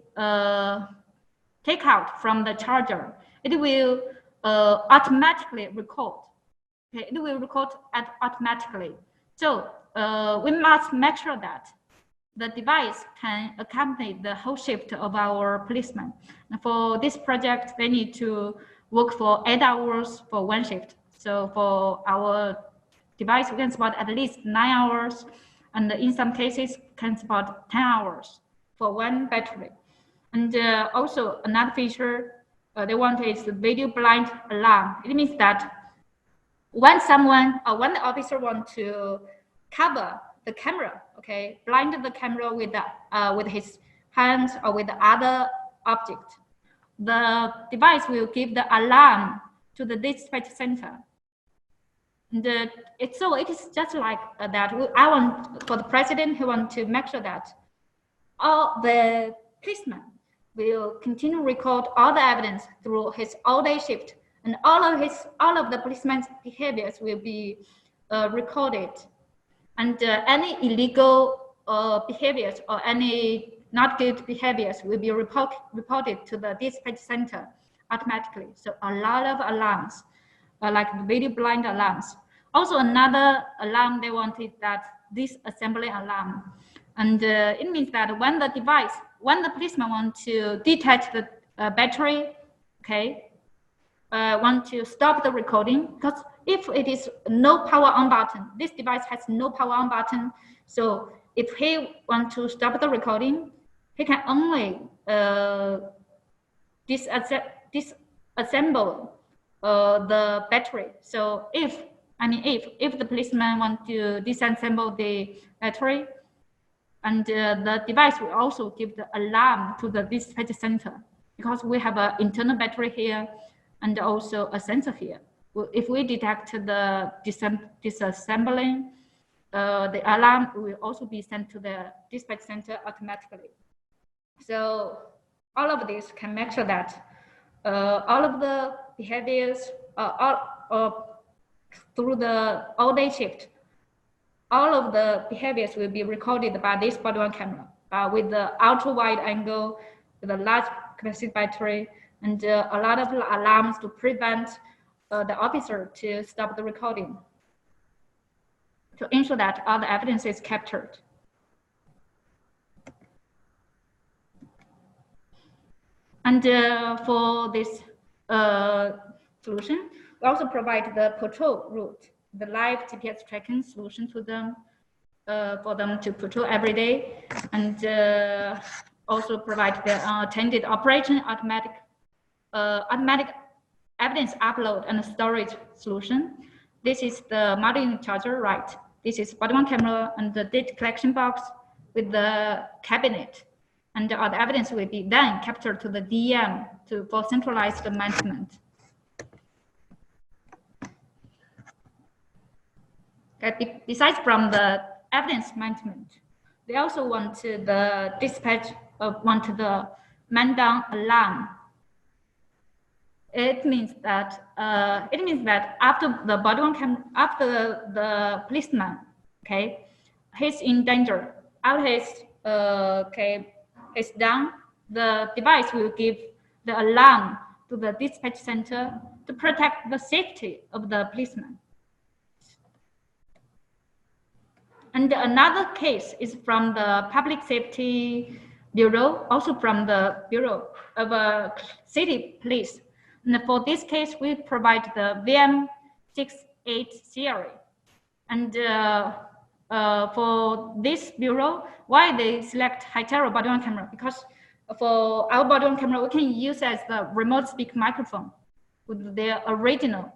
take out from the charger, it will automatically record. Okay, it will record automatically. So we must make sure that the device can accompany the whole shift of our policemen. And for this project, they need to work for 8 hours for one shift. So for our device, we can support at least 9 hours, and in some cases can support 10 hours for one battery. And also another feature they want is the video blind alarm. It means that when the officer wants to cover the camera, okay, blind the camera with his hands or with other object, the device will give the alarm to the dispatch center. And it is just like that. I want, for the president, he wants to make sure that all the policemen will continue to record all the evidence through his all-day shift, and all of the policeman's behaviors will be recorded, and any illegal behaviors or any not good behaviors will be reported to the dispatch center automatically. So a lot of alarms, like video blind alarms. Also another alarm they wanted that disassembly alarm. And it means that when the policeman wants to detach the battery, okay, want to stop the recording, because if it is no power on button, this device has no power on button. So if he wants to stop the recording, he can only disassemble the battery. So if the policeman wants to disassemble the battery, and the device will also give the alarm to the dispatch center, because we have an internal battery here and also a sensor here. If we detect the disassembling, the alarm will also be sent to the dispatch center automatically. So all of this can make sure that all of the behaviors through the all-day shift, all of the behaviors will be recorded by this body-worn camera with the ultra-wide angle, with a large capacity battery, and a lot of alarms to prevent the officer to stop the recording, to ensure that all the evidence is captured. And for this solution, we also provide the patrol route, the live GPS tracking solution to them, for them to patrol every day, and also provide the attended operation automatic evidence upload and storage solution. This is the multi-unit charger, right? This is body-worn camera and the data collection box with the cabinet, and all the evidence will be then captured to the DM for centralized management. Okay, besides from the evidence management, they also want the dispatch want the man down alarm. It means that after the body-worn camera, after the policeman, okay, he's in danger, after he's down, the device will give the alarm to the dispatch center to protect the safety of the policeman. And another case is from the Public Safety Bureau, also from the Bureau of City Police. And for this case, we provide the VM68 series. And for this bureau, why they select Hytera body-worn camera? Because for our body-worn camera, we can use as the remote speak microphone with their original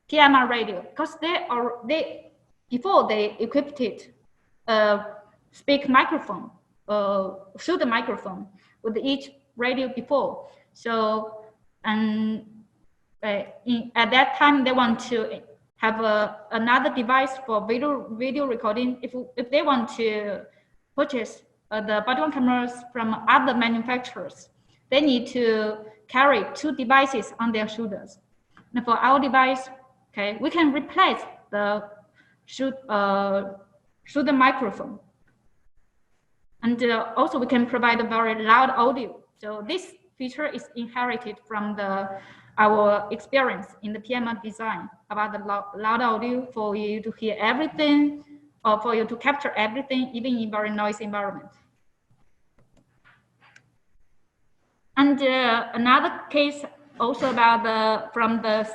PMR radio, because before they equipped it speak microphone, shoot the microphone with each radio before. So, and at that time they want to have another device for video recording. If they want to purchase the body-worn cameras from other manufacturers, they need to carry 2 devices on their shoulders. And for our device, okay, we can replace the shooter microphone, and also we can provide a very loud audio. So this feature is inherited from our experience in the PMR design about the loud audio, for you to hear everything, or for you to capture everything, even in very noisy environment. And another case also about from the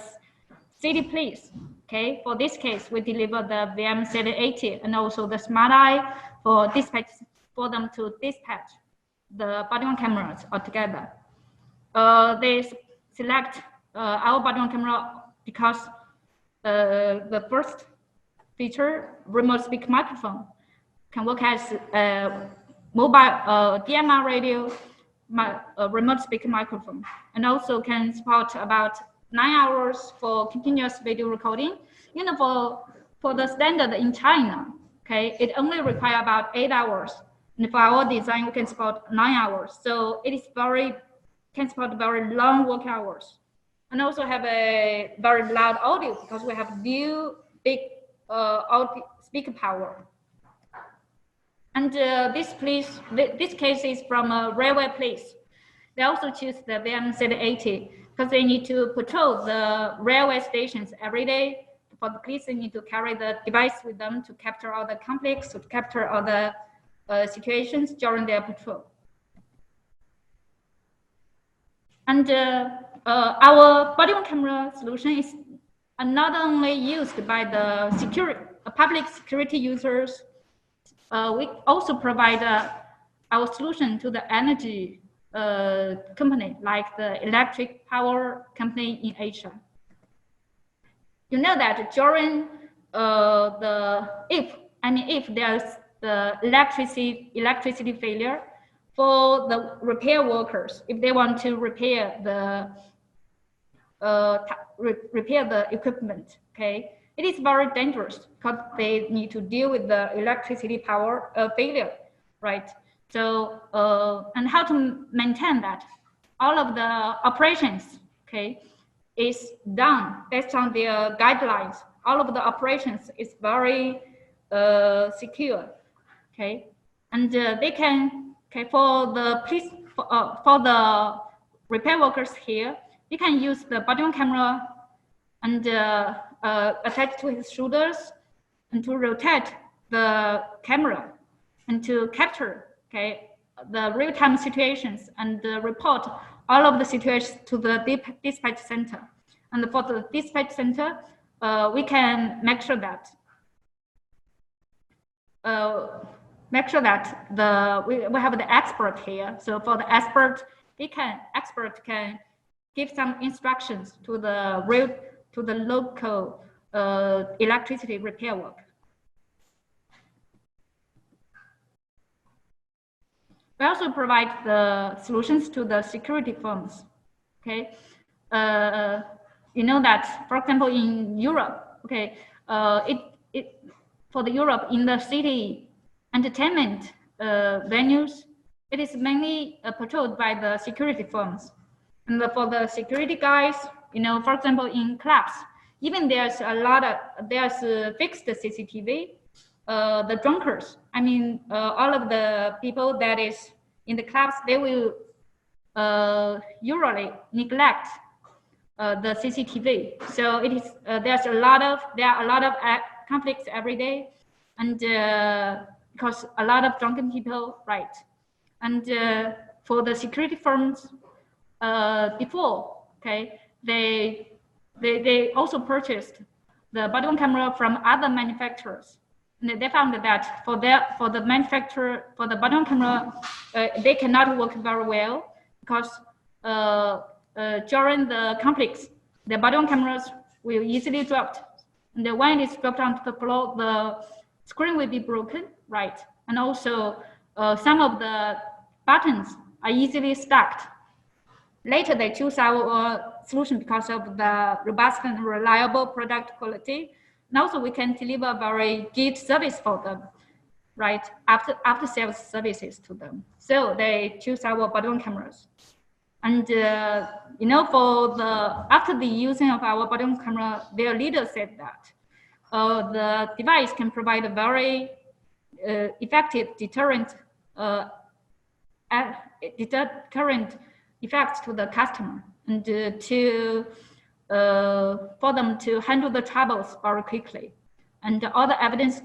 city police. Okay, for this case, we deliver the VM780 and also the Smart Eye for dispatch, for them to dispatch the body-worn cameras altogether. They select our body-worn camera because the first feature, remote speak microphone, can work as a mobile DMR radio, remote speak microphone, and also can support about 9 hours for continuous video recording. You know, for the standard in China, okay, it only requires about 8 hours. And for our design, we can support 9 hours. So it is very can support very long work hours, and also have a very loud audio because we have new big audio speaker power. And this case is from a railway police. They also choose the VM-80 because they need to patrol the railway stations every day. For the police, they need to carry the device with them to capture all the conflicts, to capture all the situations during their patrol. And our body-worn camera solution is not only used by the public security users. We also provide our solution to the energy company, like the electric power company in Asia. You know that during if there's the electricity failure for the repair workers, if they want to repair the equipment, okay, it is very dangerous because they need to deal with the electricity power failure, right? So, and how to maintain that? All of the operations, okay, is done based on their guidelines. All of the operations is very secure, okay, and they can, okay, for the police, for the repair workers here, you can use the body-worn camera and attach to his shoulders and to rotate the camera and to capture, okay, the real-time situations and report all of the situations to the dispatch center. And for the dispatch center, we can make sure that we have the expert here. So for the expert can give some instructions to the local electricity repair work. We also provide the solutions to the security firms. Okay, you know that, for example, in Europe, okay, for the Europe in the city entertainment venues, it is mainly patrolled by the security firms. And for the security guys, you know, for example, in clubs, even there's fixed CCTV. The drunkards, I mean, all of the people that is in the clubs, they will usually neglect the CCTV. So it is there are a lot of conflicts every day, and because a lot of drunken people, right? And for the security firms, before, okay, they also purchased the body-worn camera from other manufacturers. And they found that for the body-worn camera, they cannot work very well because during the conflicts, the body-worn cameras will easily drop. And when it is dropped onto the floor, the screen will be broken, right? And also some of the buttons are easily stuck. Later, they choose our solution because of the robust and reliable product quality. And also, we can deliver very good service for them, right? After sales services to them. So they choose our body-worn cameras. And you know, after the using of our body-worn camera, their leader said that the device can provide a very effective deterrent effects to the customer, and for them to handle the troubles very quickly. And all the evidence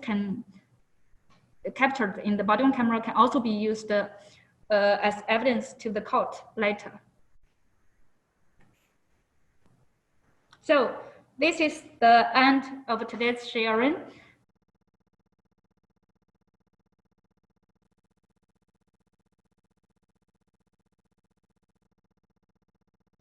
captured in the body-worn camera can also be used as evidence to the court later. So this is the end of today's sharing.